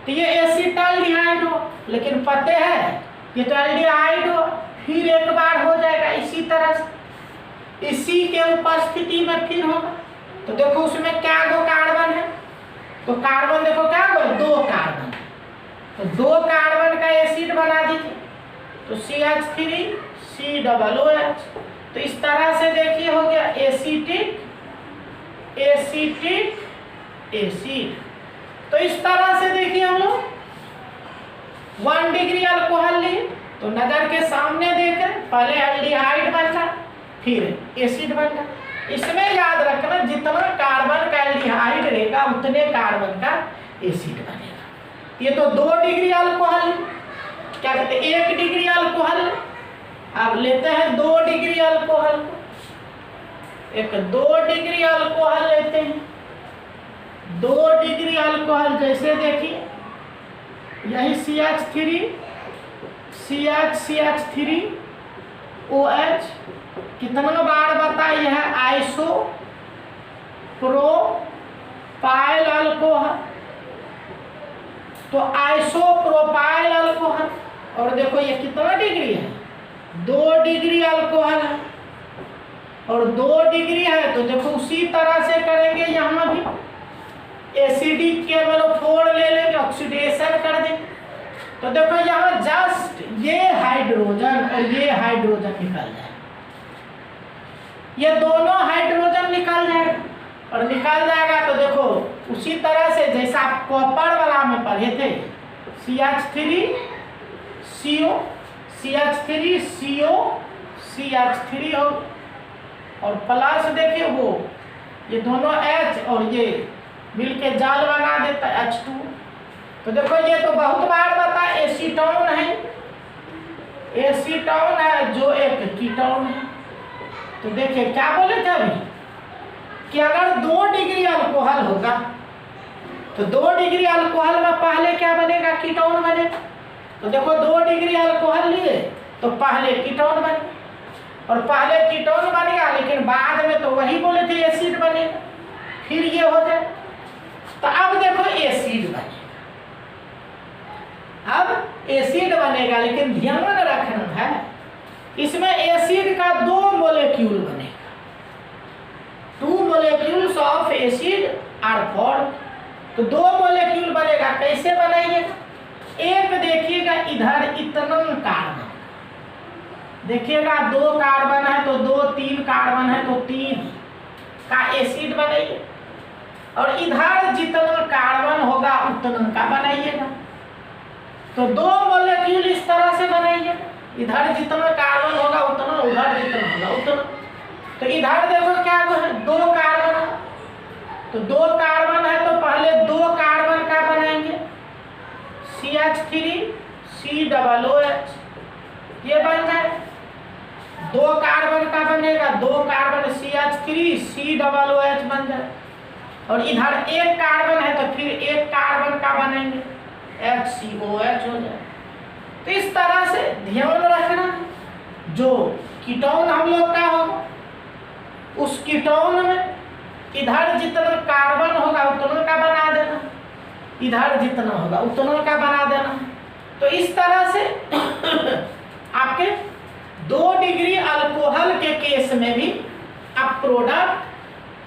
तो ये एसिटाल्डिहाइड हो, लेकिन पते हैं ये तो एल्डिहाइड हो, फिर एक बार हो जाएगा इसी तरह से, इसी के उपस्थिति में फिर होगा। तो देखो उसमें क्या 2 कार्बन है, तो कार्बन देखो क्या हो 2 कार्बन है, तो 2 कार्बन का एसिड बना दीजिए, तो CH3 COOH। तो इस तरह से देखिए हो गया एसिटिक एसिड। तो इस तरह से देखिए हम लोग 1 डिग्री अल्कोहल लिए तो नजर के सामने देकर पहले एल्डिहाइड बनता फिर एसिड बनता। इसमें याद रखना जितना कार्बन का एल्डिहाइड रहेगा उतने कार्बन का एसिड बनेगा। ये तो 2 डिग्री अल्कोहल, क्या कहते हैं 1 डिग्री अल्कोहल। अब लेते हैं 2 डिग्री अल्कोहल को, एक 2 डिग्री अल्कोहल लेते हैं। 2 डिग्री अल्कोहल जैसे देखिए यही CH3 OH कितना बार बताइए है आइसो प्रोपाइल अल्कोहल। तो आइसोप्रोपाइल अल्कोहल, और देखो ये कितना डिग्री है 2 डिग्री अल्कोहल है, और 2 डिग्री है तो देखो उसी तरह से करेंगे यहाँ भी एसिडिक केवल ले लेंगे, ऑक्सीडेशन कर देंगे। तो देखो यहाँ जस्ट ये हाइड्रोजन और ये हाइड्रोजन निकल जाए, ये दोनों हाइड्रोजन निकल जाएगा, और निकल जाएगा तो देखो उसी तरह से जैसा आप कॉपर वाला में पढ़े थे CH3CO हो, और प्लस देखिए वो ये दोनों H और ये मिलके जाल बना देता है H2। तो देखो ये तो बहुत बार बता एसीटोन है जो एक कीटोन है। तो देखिए क्या बोले थे अभी कि अगर 2 डिग्री अल्कोहल होगा तो 2 डिग्री अल्कोहल में पहले क्या बनेगा कीटोन बनेगा। तो देखो 2 डिग्री अल्कोहल लिए तो पहले कीटोन बने, और पहले कीटोन बनेगा लेकिन बाद में तो वही बोले थे एसिड बनेगा, फिर ये हो जाए। तो अब देखो एसिड बने, अब एसिड बनेगा, लेकिन ध्यान रखना है इसमें एसिड का 2 मॉलिक्यूल बनेगा, 2 molecules of acid are form. तो 2 मॉलिक्यूल बनेगा, कैसे बनाइएगा? एक देखिएगा इधर इतना कार्बन, देखिएगा 2 कार्बन है तो 2, 3 कार्बन है तो 3 का एसिड बनाइए, और इधर जितना कार्बन होगा उतना का बनाइएगा। तो 2 मॉलिक्यूल इस तरह से बनाइएगा, इधर जितना कार्बन होगा उतना, उधर जितना होगा उतना। तो इधर देखो क्या है 2 कार्बन है, तो 2 कार्बन है तो पहले 2 कार्बन का बनाएंगे CH3 COOH, ये बन जाए 2 कार्बन का बनेगा, 2 कार्बन CH3 COOH बन जाए, और इधर 1 कार्बन है तो फिर 1 कार्बन का बनेंगे HCOH हो जाए। तो इस तरह से ध्यान रखना जो कीटोन हम लोग का होगा उस कीटोन में इधर जितना कार्बन होगा उतना का बना देना, इधर जितना होगा उतना का बना देना। तो इस तरह से आपके 2 डिग्री अल्कोहल के केस में भी आप प्रोडक्ट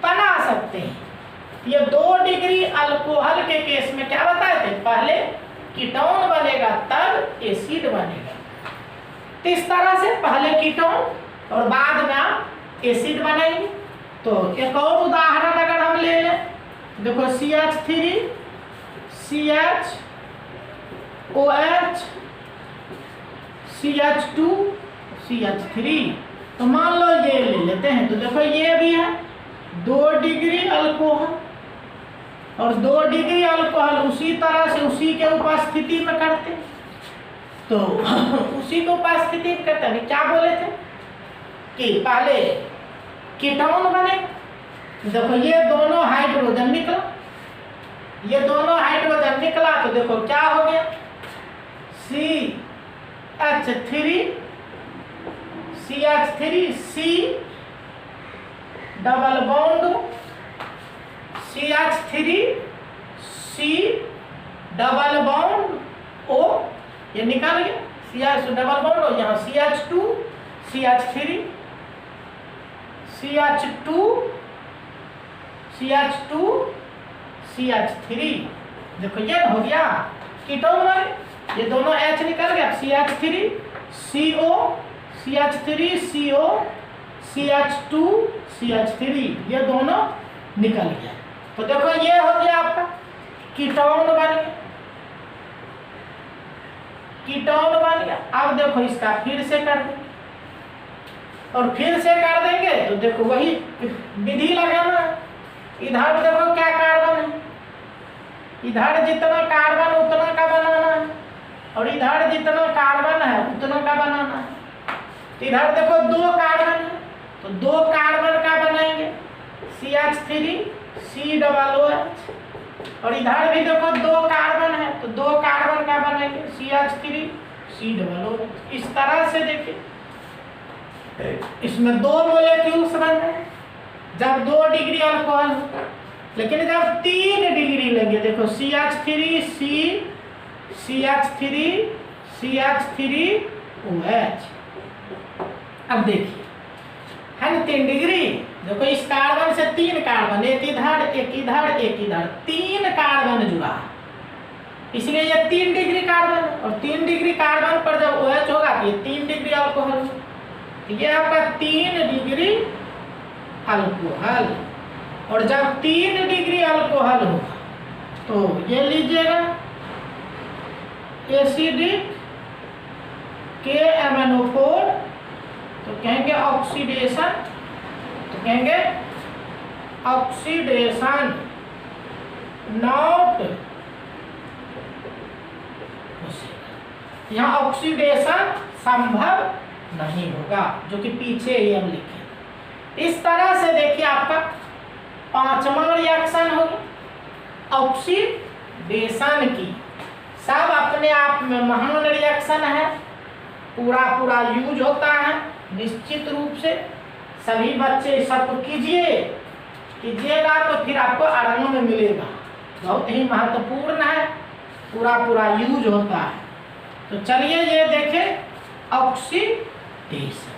बना सकते हैं। ये 2 डिग्री अल्कोहल के केस में क्या बताए थे, पहले कीटोन बनेगा तब एसिड बनेगा। तो इस तरह से पहले कीटोन और बाद में आप एसिड बनाएंगे। तो एक और उदाहरण अगर हम ले लें, देखो CH3 CHOH CH2 CH3, तो मान लो ये ले लेते हैं। तो देखो ये भी है 2 डिग्री अल्कोहल, और 2 डिग्री अल्कोहल उसी तरह से उसी के उपस्थिति में करते, तो उसी के उपस्थिति में करते हैं। क्या बोले थे कि पहले कीटोन बने, देखो ये दोनों हाइड्रोजन निकला, ये दोनों हाइड्रोजन निकला तो देखो क्या हो गया CH3 C double bond CH3 C double bond O, ये निकाल गया CH डबल बॉन्ड हो, यहाँ CH2 CH3 CH2 CH3, देखो ये हो गया कीटोन में, ये दोनों H निकल गया CH3 CO CH3 CO CH2 CH3, ये दोनों निकल गया। तो देखो ये हो गया आपका कीटोन बन गया, कीटोन बन गया। अब देखो इसका फिर से कर देंगे, और फिर से कर देंगे तो देखो वही विधि लगाना। इधर देखो क्या कार्बन है, इधर जितना कार्बन उतना का बनाना है, और इधर जितना कार्बन है उतना का बनाना है। तो इधर देखो 2 कार्बन है तो 2 कार्बन का बनाएंगे CH3 COOH। और इधर भी देखो 2 कार्बन है तो 2 कार्बन का बनाएंगे CH3 COOH। इस तरह से देखिए इसमें 2 मॉलिक्यूल्स बन रहे हैं जब 2 डिग्री अल्कोहल होगा। लेकिन जब 3 डिग्री लेंगे देखो CH3 CH3OH। अब देखिए है ना 3 डिग्री। देखो इस कार्बन से 3 कार्बन, एक इधर एक इधर एक इधर, 3 कार्बन जुड़ा, इसलिए ये 3 डिग्री कार्बन। और 3 डिग्री कार्बन पर जब OH होगा तो ये 3 डिग्री अल्कोहल होगा। ये आपका 3 डिग्री अल्कोहल। और जब 3 डिग्री अल्कोहल होगा तो ये लीजिएगा एसिडिक KMnO4 तो कहेंगे ऑक्सीडेशन, तो कहेंगे ऑक्सीडेशन नॉट, यहाँ ऑक्सीडेशन संभव नहीं होगा, जो कि पीछे ही हम लिखे। इस तरह से देखिए आपका 5वां रिएक्शन होगा ऑक्सीडेशन की। सब अपने आप में महान रिएक्शन है, पूरा यूज होता है निश्चित रूप से। सभी बच्चे सबको कीजिएगा तो फिर आपको आराम में मिलेगा। बहुत ही महत्वपूर्ण है, पूरा यूज होता है। तो चलिए ये देखें ऑक्सीडेशन।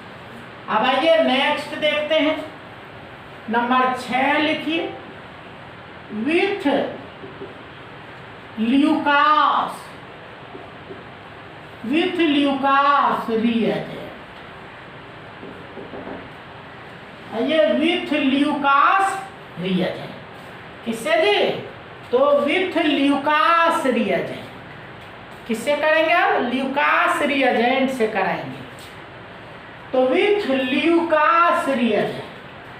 अब आइए नेक्स्ट देखते हैं, नंबर 6 लिखिए विथ ल्यूकास रिएजेंट। ये विथ ल्यूकास रिएजेंट किससे जी? तो विथ ल्यूकास रिएजेंट किससे करेंगे? आप ल्यूकास रिएजेंट से कराएंगे। तो विथ ल्यूकास रिएजेंट,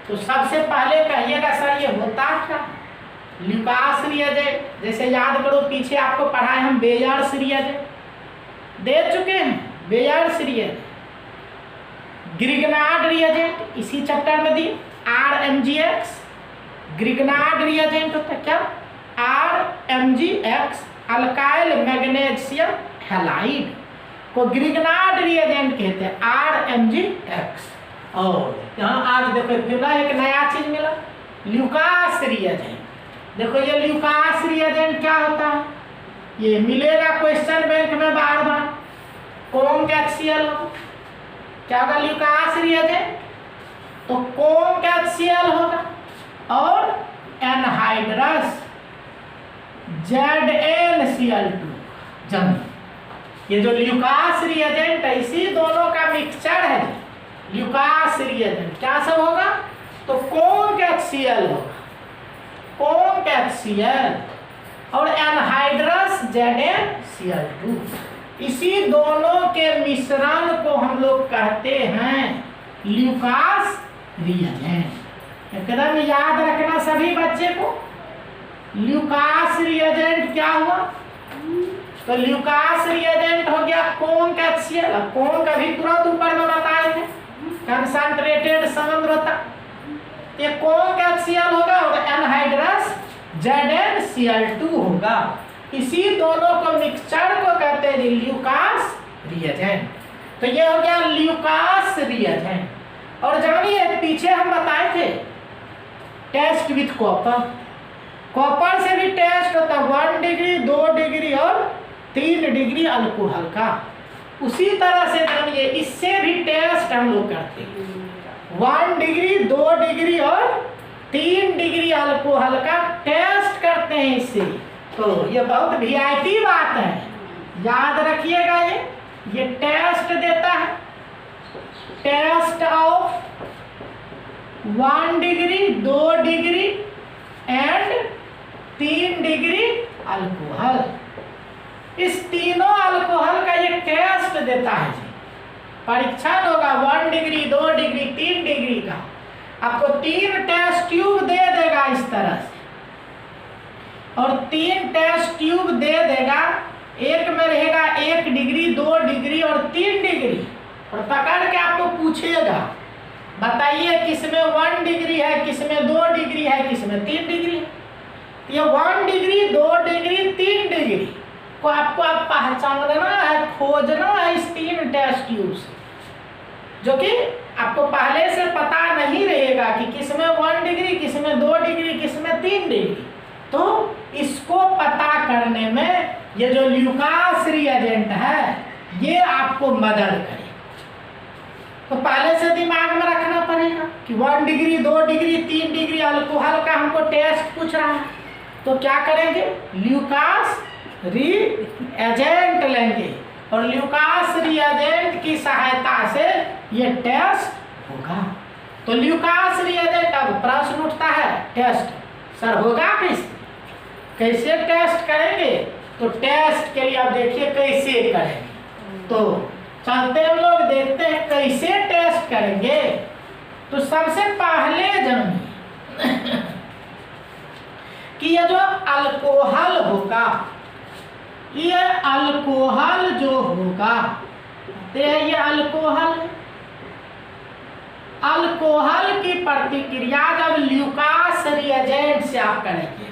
तो सबसे पहले कहिएगा सर ये होता क्या? ल्यूकास रिएजेंट जैसे याद करो, पीछे आपको पढ़ाए हम बेयर्स रिएजेंट दे चुके हैं, बेयर्स रिएजेंट, ग्रिग्नार्ड रिएजेंट इसी चैप्टर में दी, RMgX ग्रिग्नार्ड रिएजेंट होता है क्या? RMgX अल्काइल मैग्नीशियम हैलाइड को ग्रिग्नार्ड रिएजेंट कहते हैं, RMgX। और यहाँ आज देखो फिर एक नया चीज मिला, ल्यूकास रिएजेंट। देखो ये ल्यूकास रिएजेंट क्या होता है, ये मिलेगा क्वेश्चन बैंक में बार बार। कॉन्कैक्सियल होगा, क्या होगा? ल्यूकास रिएजेंट तो कॉन्कैक्सियल होगा। और एनहाइड्रस ZnCl2 जम, ये जो ल्यूकास रिएजेंट है इसी दोनों का मिक्सचर है ल्यूकास रिएजेंट। क्या सब होगा? तो कॉन्कैक्सियल होगा, कॉन्कैक्सियल और एनहाइड्रस ZnCl2, इसी दोनों के मिश्रण को हम लोग कहते हैं ल्यूकास रिएजेंट। एकदम याद रखना सभी बच्चे को। ल्यूकास रिएजेंट क्या हुआ? तो ल्यूकास रिएजेंट हो गया कॉन्कैक्सियल। कौन का भी तुरंत ऊपर में बताए थे, कंसंट्रेटेड सांद्रता, ये कॉन्कैक्सियल होगा और एनहाइड्रस ZnCl2 होगा। इसी दोनों को मिक्सचर को कहते हैं ल्यूकास रिएजेंट। तो ये हो गया ल्यूकास रिएजेंट। और जानिए पीछे हम बताए थे टेस्ट विथ कॉपर, कॉपर से भी टेस्ट होता है 1 डिग्री 2 डिग्री और 3 डिग्री अल्कोहल का। उसी तरह से जानिए इससे भी टेस्ट हम लोग करते हैं 1 डिग्री 2 डिग्री और 3 डिग्री अल्कोहल का टेस्ट करते हैं इससे। तो ये बहुत VIP बात है, याद रखिएगा। ये टेस्ट देता है, test of 1 degree 2 degree and 3 degree alcohol. इस तीनों अल्कोहल का ये टेस्ट देता है जी। परीक्षण होगा 1 डिग्री 2 डिग्री 3 डिग्री का, आपको 3 टेस्ट ट्यूब दे देगा इस तरह से, और 3 टेस्ट ट्यूब दे देगा एक में रहेगा 1 डिग्री, 2 डिग्री और 3 डिग्री, और पकड़ के आपको पूछेगा बताइए किसमें 1 डिग्री है, किसमें 2 डिग्री है, किसमें 3 डिग्री है। ये 1 डिग्री, 2 डिग्री, 3 डिग्री को आपको आप पहचानना है, खोजना है इस 3 टेस्ट ट्यूब से, जो कि आपको पहले से पता नहीं रहेगा कि किसमें 1 डिग्री, किसमें 2 डिग्री, किसमें 3 डिग्री। तो इसको पता करने में ये जो ल्यूकास रिएजेंट है ये आपको मदद करे। तो पहले से दिमाग में रखना पड़ेगा कि 1 डिग्री, 2 डिग्री, 3 डिग्री अल्कोहल का हमको टेस्ट पूछ रहा है, तो क्या करेंगे, ल्यूकास रिएजेंट लेंगे और ल्यूकास रिएजेंट की सहायता से ये टेस्ट होगा। तो ल्यूकास रिएजेंट, अब प्रश्न उठता है टेस्ट सर होगा कैसे टेस्ट करेंगे? तो टेस्ट के लिए आप देखिए कैसे करेंगे। तो चलते हम लोग देखते हैं कैसे टेस्ट करेंगे। तो सबसे पहले जानिए कि ये जो अल्कोहल होगा, ये अल्कोहल जो होगा, ये अल्कोहल की प्रतिक्रिया जब ल्यूकास रिएजेंट से आप करेंगे,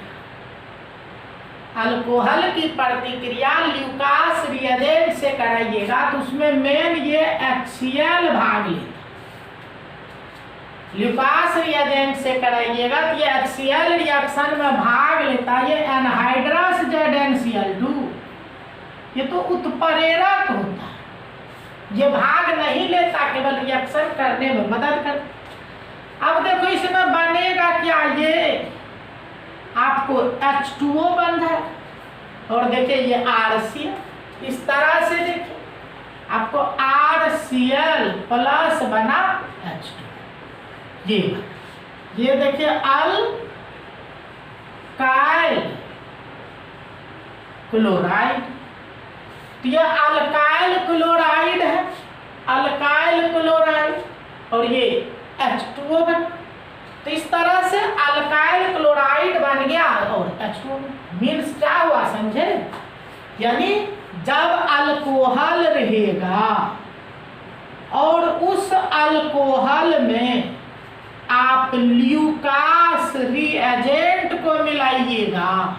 अल्कोहल की प्रतिक्रिया ल्यूकास रिएजेंट से कराइएगा तो उसमें मेन ये HCl भाग लेता। ल्यूकास रिएजेंट से कराइएगा तो ये HCl रिएक्शन में भाग लेता है। ये एनहाइड्रस ZnCl2 ये तो उत्प्रेरक होता है, ये भाग नहीं लेता, केवल रिएक्शन करने में मदद कर। अब देखो इसमें बनेगा क्या, ये आपको H2O बन जाए और देखिए ये RCl, इस तरह से देखिए आपको RCl प्लस बना H2, ये देखिए अल्काइल क्लोराइड, तो ये अल्काइल क्लोराइड है, अल्काइल क्लोराइड, और ये H2O बना। तो इस तरह से अल्काइल क्लोराइड बन गया और H2O मीन्स क्या हुआ समझे, यानी जब अल्कोहल रहेगा और उस अल्कोहल में आप ल्यूकास रिएजेंट को मिलाइएगा,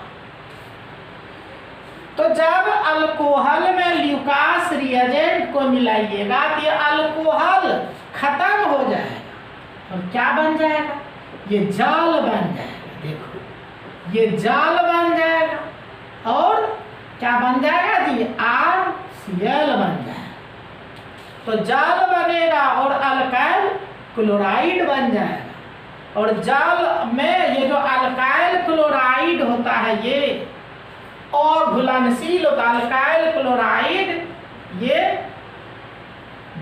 तो जब अल्कोहल में ल्यूकास रिएजेंट को मिलाइएगा तो ये अल्कोहल खत्म हो जाएगा और क्या बन जाएगा, ये जल बन जाएगा। देखो ये जल बन जाएगा और क्या बन जाएगा जी, RCl बन जाएगा। तो जल बनेगा और अल्काइल क्लोराइड बन जाएगा, और जल में ये जो अल्काइल क्लोराइड होता है ये अघुलनशील होता है। अल्काइल क्लोराइड ये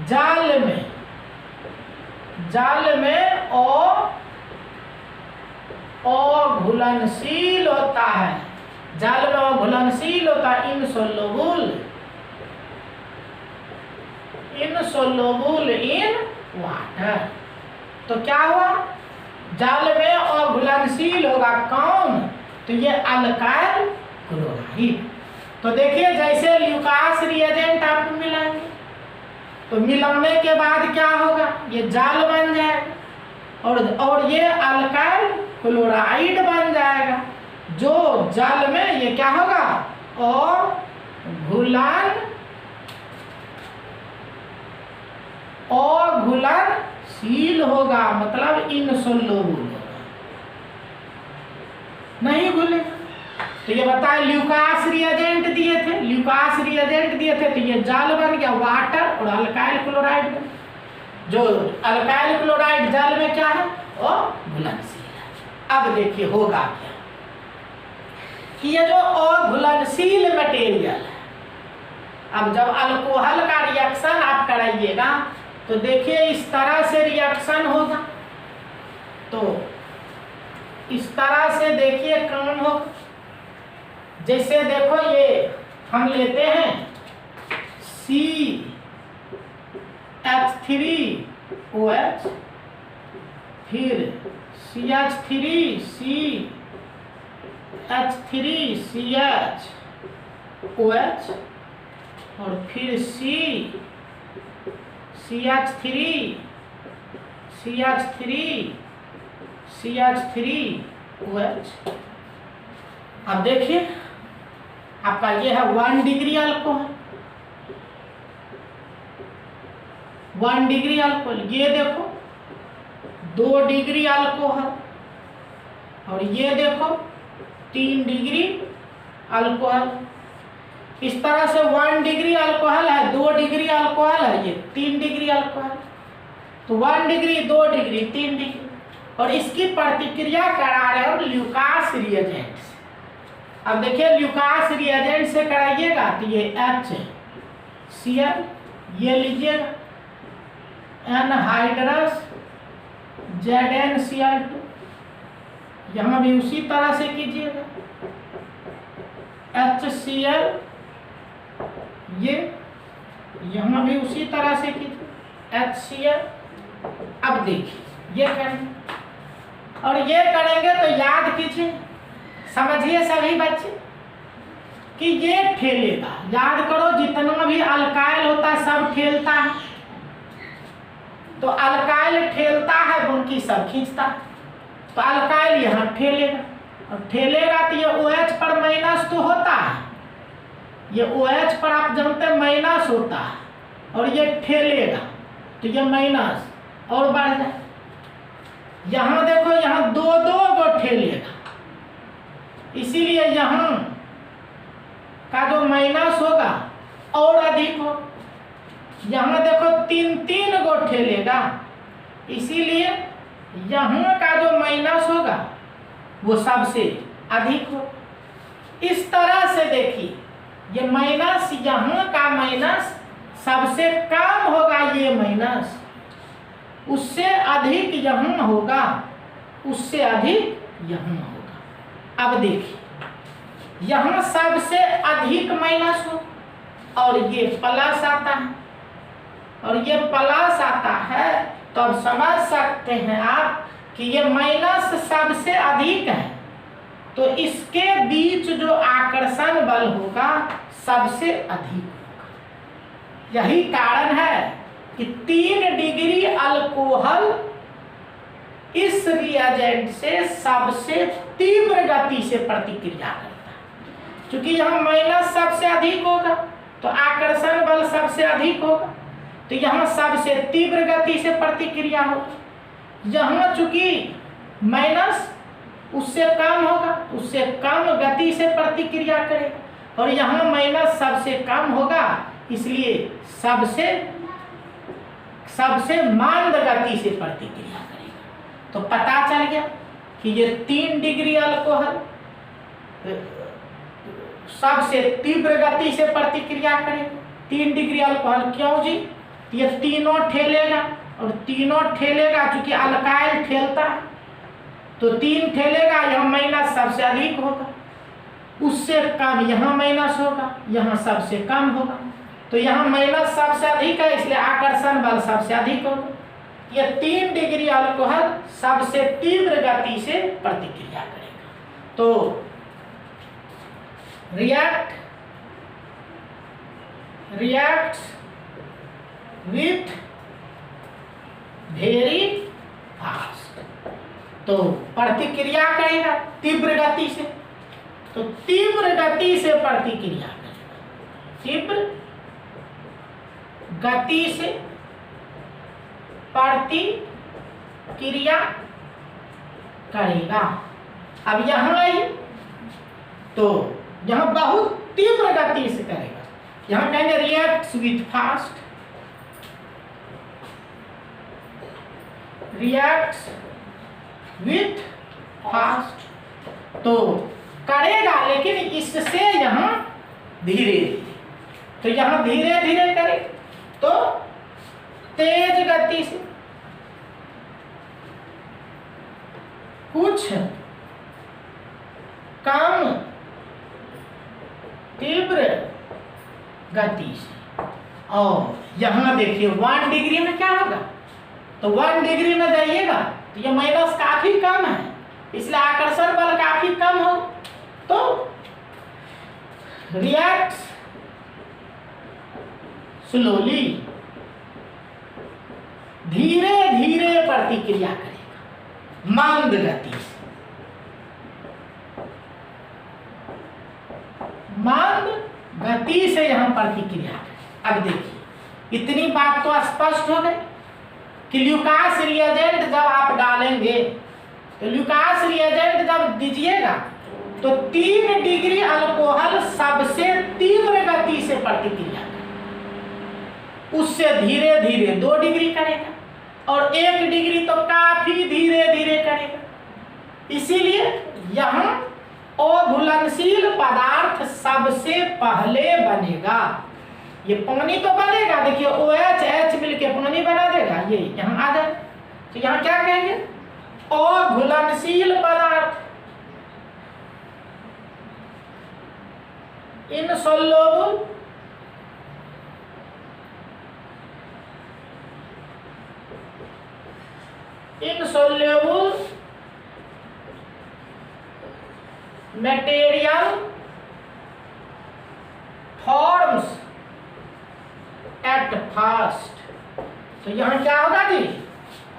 जल में अघुलनशील होता है, जल में अघुलनशील होता है, इनसोल्युबल इन वाटर। तो क्या हुआ, जल में अघुलनशील होगा कौन, तो ये अल्काइल क्लोराइड। तो देखिए जैसे ल्यूकास रिएजेंट आपको मिलाएंगे तो मिलाने के बाद क्या होगा, ये जल बन जाएगा और ये अल्काइल क्लोराइड बन जाएगा, जो जल में ये क्या होगा, अघुलनशील होगा, मतलब इनसोल्युबल होगा, नहीं घुलेगा। तो ये बताए ल्यूकास रिएजेंट दिए थे, तो ये जल बन गया वाटर और अल्काइल क्लोराइड बन। जो अल्काइल क्लोराइड जल में क्या है, वो घुलनशील है। अब देखिए होगा क्या कि ये जो अघुलनशील मटेरियल है, अब जब अल्कोहल का रिएक्शन आप कराइएगा तो देखिए इस तरह से रिएक्शन होगा। तो इस तरह से देखिए काम हो, जैसे देखो ये हम लेते हैं CH3OH, फिर CH3CH3CH, OH और फिर CH3OH। अब देखिए आपका ये है 1 डिग्री अल्कोहल, 1 डिग्री अल्कोहल। ये देखो 2 डिग्री अल्कोहल और ये देखो 3 डिग्री अल्कोहल। इस तरह से 1 डिग्री अल्कोहल है, 2 डिग्री अल्कोहल है, ये 3 डिग्री अल्कोहल। तो 1 डिग्री, 2 डिग्री, 3 डिग्री, और इसकी प्रतिक्रिया करा रहे हो ल्यूकास रिएजेंट से। अब देखिए ल्यूकास रिएजेंट से कराइएगा तो ये HCl, ये लीजिएगा एनहाइड्रस ZnCl2, यहाँ भी उसी तरह से कीजिएगा HCl, ये यहाँ भी उसी तरह से कीजिए HCl। अब देखिए ये करेंगे और ये करेंगे तो याद कीजिए, समझिए सभी बच्चे कि ये ठेलेगा। याद करो जितना भी अल्काइल होता है सब ठेलता है, तो अल्काइल ठेलता है उनकी सब खींचता है, तो अल्काइल यहाँ ठेलेगा और ठेलेगा तो ये OH पर माइनस तो होता है, ये OH पर आप जानते हैं माइनस होता है और ये ठेलेगा तो ये माइनस और बढ़ जाए। यहाँ देखो यहाँ 2-2 को ठेलेगा, इसीलिए यहाँ का जो माइनस होगा और अधिक हो। यहाँ देखो 3-3 को ठेलेगा, इसीलिए यहाँ का जो माइनस होगा वो सबसे अधिक हो। इस तरह से देखिए ये माइनस, यहाँ का माइनस सबसे कम होगा, ये माइनस उससे अधिक यहाँ होगा, उससे अधिक यहाँ होगा। अब देखिए यहाँ सबसे अधिक माइनस हो और ये प्लस आता है और ये प्लस आता है, तो अब समझ सकते हैं आप कि ये माइनस सबसे अधिक है, तो इसके बीच जो आकर्षण बल होगा सबसे अधिक होगा। यही कारण है कि 3 डिग्री अल्कोहल इस रिएजेंट से सबसे तीव्र गति से प्रतिक्रिया करता है। क्योंकि यहाँ माइनस सबसे अधिक होगा तो आकर्षण बल सबसे अधिक होगा, तो यहाँ सबसे तीव्र गति से प्रतिक्रिया होगी। यहाँ चूंकि माइनस उससे कम होगा, उससे कम गति से प्रतिक्रिया करेगा, और यहाँ माइनस सबसे कम होगा, इसलिए सबसे मंद गति से प्रतिक्रिया करेगा। तो पता चल गया कि ये 3 डिग्री अल्कोहल सबसे तीव्र गति से प्रतिक्रिया करेगा। 3 डिग्री अल्कोहल क्यों जी? ये तीनों ठेलेगा और तीनों ठेलेगा, चूंकि अल्काइल ठेलता है तो 3 ठेलेगा, यहाँ माइनस सबसे अधिक होगा, उससे कम यहाँ माइनस होगा, यहाँ सबसे कम होगा, तो यहाँ माइनस सबसे अधिक है, इसलिए आकर्षण बल सबसे अधिक होगा। ये 3 डिग्री अल्कोहल सबसे तीव्र गति से प्रतिक्रिया करेगा। तो reacts with very fast, तो प्रतिक्रिया करेगा तीव्र गति से, तो तीव्र गति से प्रतिक्रिया करेगा, तीव्र गति से प्रतिक्रिया करेगा। अब यहाँ आइए तो यहाँ बहुत तीव्र गति से करेगा, यहाँ कहेंगे reacts with fast, reacts with fast, तो करेगा लेकिन इससे यहाँ धीरे धीरे, तो यहाँ धीरे धीरे करे तो तेज गति से, कुछ कम तीव्र गति से। और यहाँ देखिए 1 डिग्री में क्या होगा, तो 1 डिग्री में जाइएगा तो ये माइनस काफी कम है, इसलिए आकर्षण बल काफी कम हो, तो reacts slowly, धीरे धीरे प्रतिक्रिया करेगा मंद गति से। मंद गति से यहां प्रतिक्रिया करेगा। अब देखिए, इतनी बात तो स्पष्ट हो गई कि ल्यूकास रिएजेंट जब आप डालेंगे, तो ल्यूकास रिएजेंट जब दीजिएगा तो 3 डिग्री अल्कोहल सबसे तीव्र गति से प्रतिक्रिया करेगा, उससे धीरे धीरे 2 डिग्री करेगा और 1 डिग्री तो काफी धीरे धीरे करेगा। इसीलिए यहां अघुलनशील पदार्थ सबसे पहले बनेगा। ये पानी तो बनेगा, देखिए OH H मिलके पानी बना देगा, ये यहाँ आ जाए। तो यहाँ क्या कहेंगे? अघुलनशील पदार्थ, insoluble material forms at first. तो यहां क्या होगा जी?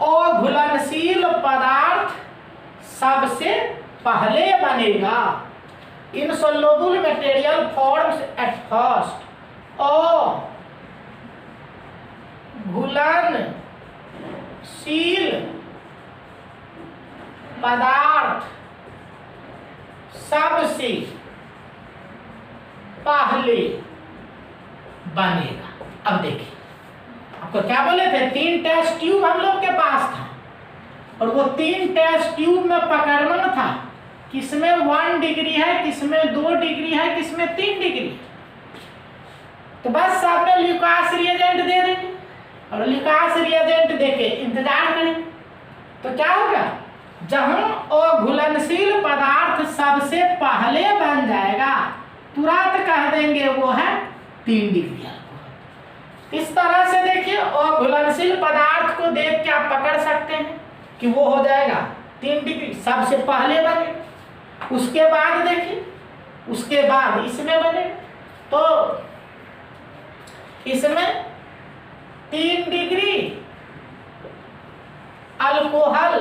अघुलनशील पदार्थ सबसे पहले बनेगा। Insoluble material forms at first, अघुलनशील पदार्थ सबसे पहले बनेगा। अब देखिए, आपको क्या बोले थे? 3 टेस्ट ट्यूब हम लोग के पास था और वो 3 टेस्ट ट्यूब में पकड़ना था किसमें 1 डिग्री है, किसमें 2 डिग्री है, किसमें 3 डिग्री है। तो बस सब में ल्यूकास रिएजेंट दे देंगे और ल्यूकास रिएजेंट देके इंतजार करेंगे। तो क्या होगा? जहां अघुलनशील पदार्थ सबसे पहले बन जाएगा, तुरंत कह देंगे वो है 3 डिग्री अल्कोहल। इस तरह से देखिए, अघुलनशील पदार्थ को देख के आप पकड़ सकते हैं कि वो हो जाएगा 3 डिग्री, सबसे पहले बनेगा। उसके बाद देखिए, उसके बाद इसमें बनेगा, तो इसमें 3 डिग्री अल्कोहल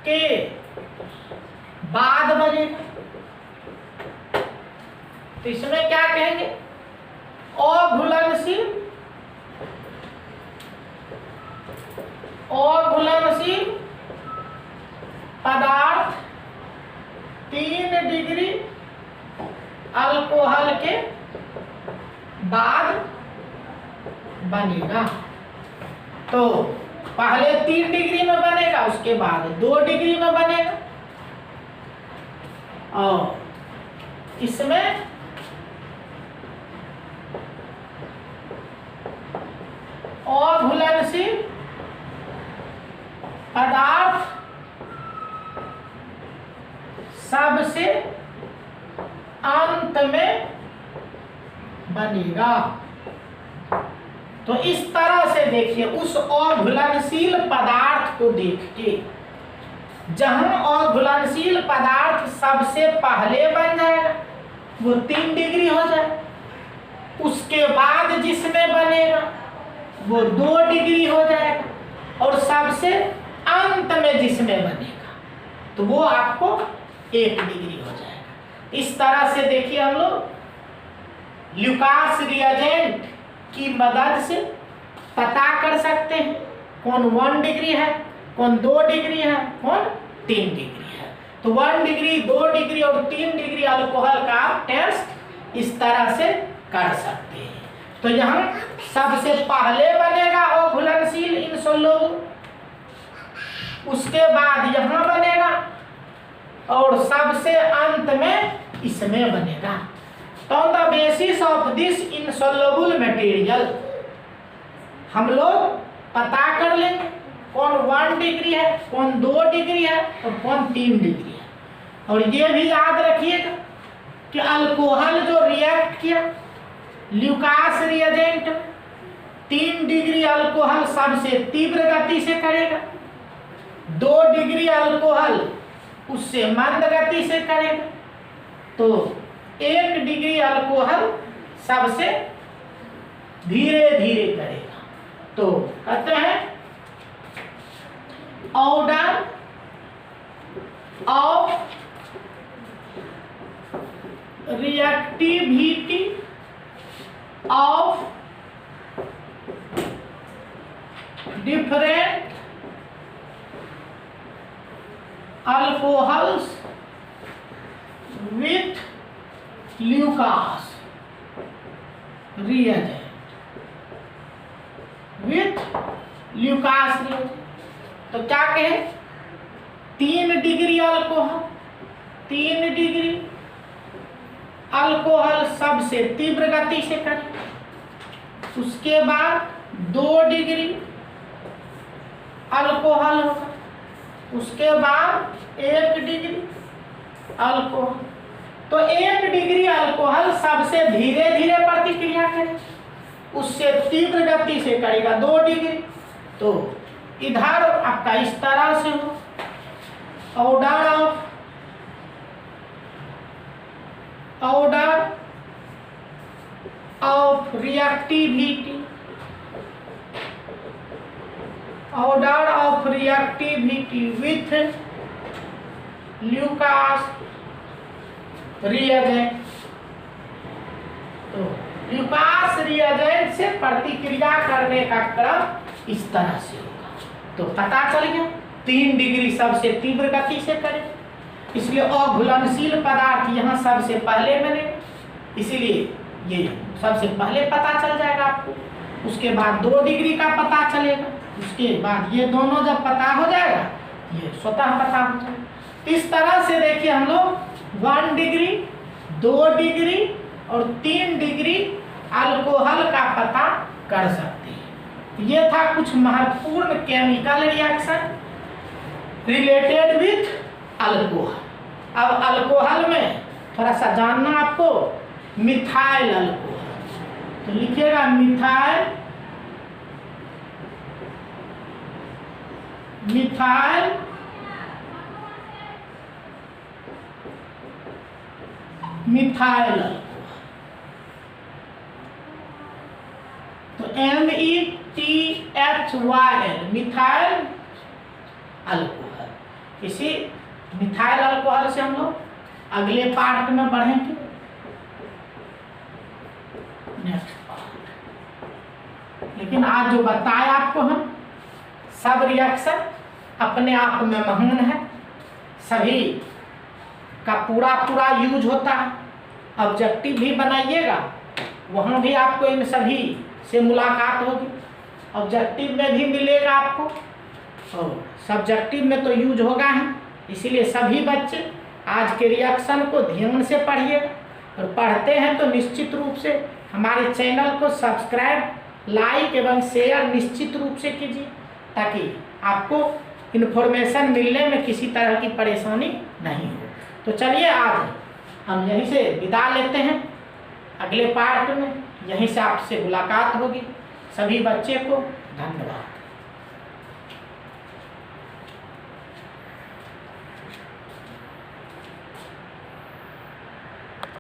के बाद बनेगा। तो इसमें क्या कहेंगे? अघुलनशील पदार्थ 3 डिग्री अल्कोहल के बाद बनेगा। तो पहले 3 डिग्री में बनेगा, उसके बाद 2 डिग्री में बनेगा और इसमें अघुलनशील पदार्थ सबसे अंत में बनेगा। तो इस तरह से देखिए, उस अघुलनशील पदार्थ को देख के, जहां अघुलनशील पदार्थ सबसे पहले बन जाएगा वो 3 डिग्री हो जाए, उसके बाद जिसमें बनेगा वो 2 डिग्री हो जाएगा और सबसे अंत में जिसमें बनेगा तो वो आपको 1 डिग्री हो जाएगा। इस तरह से देखिए, हम लोग ल्यूकास रिएजेंट की मदद से पता कर सकते हैं कौन 1 डिग्री है, कौन 2 डिग्री है, कौन 3 डिग्री है। तो 1 डिग्री, 2 डिग्री और 3 डिग्री अल्कोहल का आप टेस्ट इस तरह से कर सकते हैं। तो यहाँ सबसे पहले बनेगा अघुलनशील इनसोल्युबल, उसके बाद यहाँ बनेगा और सबसे अंत में इसमें बनेगा। तो on the basis of this insoluble material हम लोग पता कर लेंगे कौन 1 डिग्री है, कौन 2 डिग्री है और कौन 3 डिग्री है। और ये भी याद रखिएगा कि अल्कोहल जो रिएक्ट किया ल्यूकास रिएजेंट में, 3 डिग्री अल्कोहल सबसे तीव्र गति से करेगा, 2 डिग्री अल्कोहल उससे मंद गति से करेगा। तो 1 डिग्री अल्कोहल सबसे धीरे धीरे करेगा। तो कहते हैं order of reactivity of different alcohols with Lucas reagent with Lucas reagent। तो क्या कहे 3 डिग्री अल्कोहल, 3 डिग्री अल्कोहल सबसे तीव्र गति से करें। उसके बाद 2 डिग्री अल्कोहल होगा, उसके बाद 1 डिग्री अल्कोहल। तो 1 डिग्री अल्कोहल सबसे धीरे धीरे प्रतिक्रिया करे, उससे तीव्र गति से करेगा 2 डिग्री। तो इधर आपका इस तरह से हो order of reactivity, order of reactivity with Lucas reagent. तो ल्यूकास रिएजेंट से प्रतिक्रिया करने का क्रम इस तरह से होगा। तो पता चल गया 3 डिग्री सबसे तीव्र गति से करें, इसलिए अघुलनशील पदार्थ यहाँ सबसे पहले बने, इसीलिए ये सबसे पहले पता चल जाएगा आपको। उसके बाद 2 डिग्री का पता चलेगा, उसके बाद ये दोनों जब पता हो जाएगा ये स्वतः पता हो जाएगा। इस तरह से देखिए हम लोग 1 डिग्री, 2 डिग्री और 3 डिग्री अल्कोहल का पता कर सकते हैं। ये था कुछ महत्वपूर्ण chemical reaction related with alcohol. अब अल्कोहल में थोड़ा सा जानना आपको, मिथाइल अल्कोहल। तो लिखिएगा मिथाइल अल्कोहल। तो METHYL मिथाइल अल्कोहल। इसी मिथाइल अल्कोहल से हम लोग अगले पार्ट में बढ़ेंगे, नेक्स्ट पार्ट। लेकिन आज जो बताया आपको हम सब रिएक्शन अपने आप में महान है, सभी का पूरा यूज होता है। ऑब्जेक्टिव भी बनाइएगा, वहाँ भी आपको इन सभी से मुलाकात होगी। ऑब्जेक्टिव में भी मिलेगा आपको और सब्जेक्टिव में तो यूज होगा ही। इसीलिए सभी बच्चे आज के रिएक्शन को ध्यान से पढ़िएगा, और पढ़ते हैं तो निश्चित रूप से हमारे चैनल को सब्सक्राइब, लाइक एवं शेयर निश्चित रूप से कीजिए, ताकि आपको इन्फॉर्मेशन मिलने में किसी तरह की परेशानी नहीं हो। तो चलिए आज हम यहीं से विदा लेते हैं, अगले पार्ट में यहीं से आपसे मुलाकात होगी। सभी बच्चे को धन्यवाद।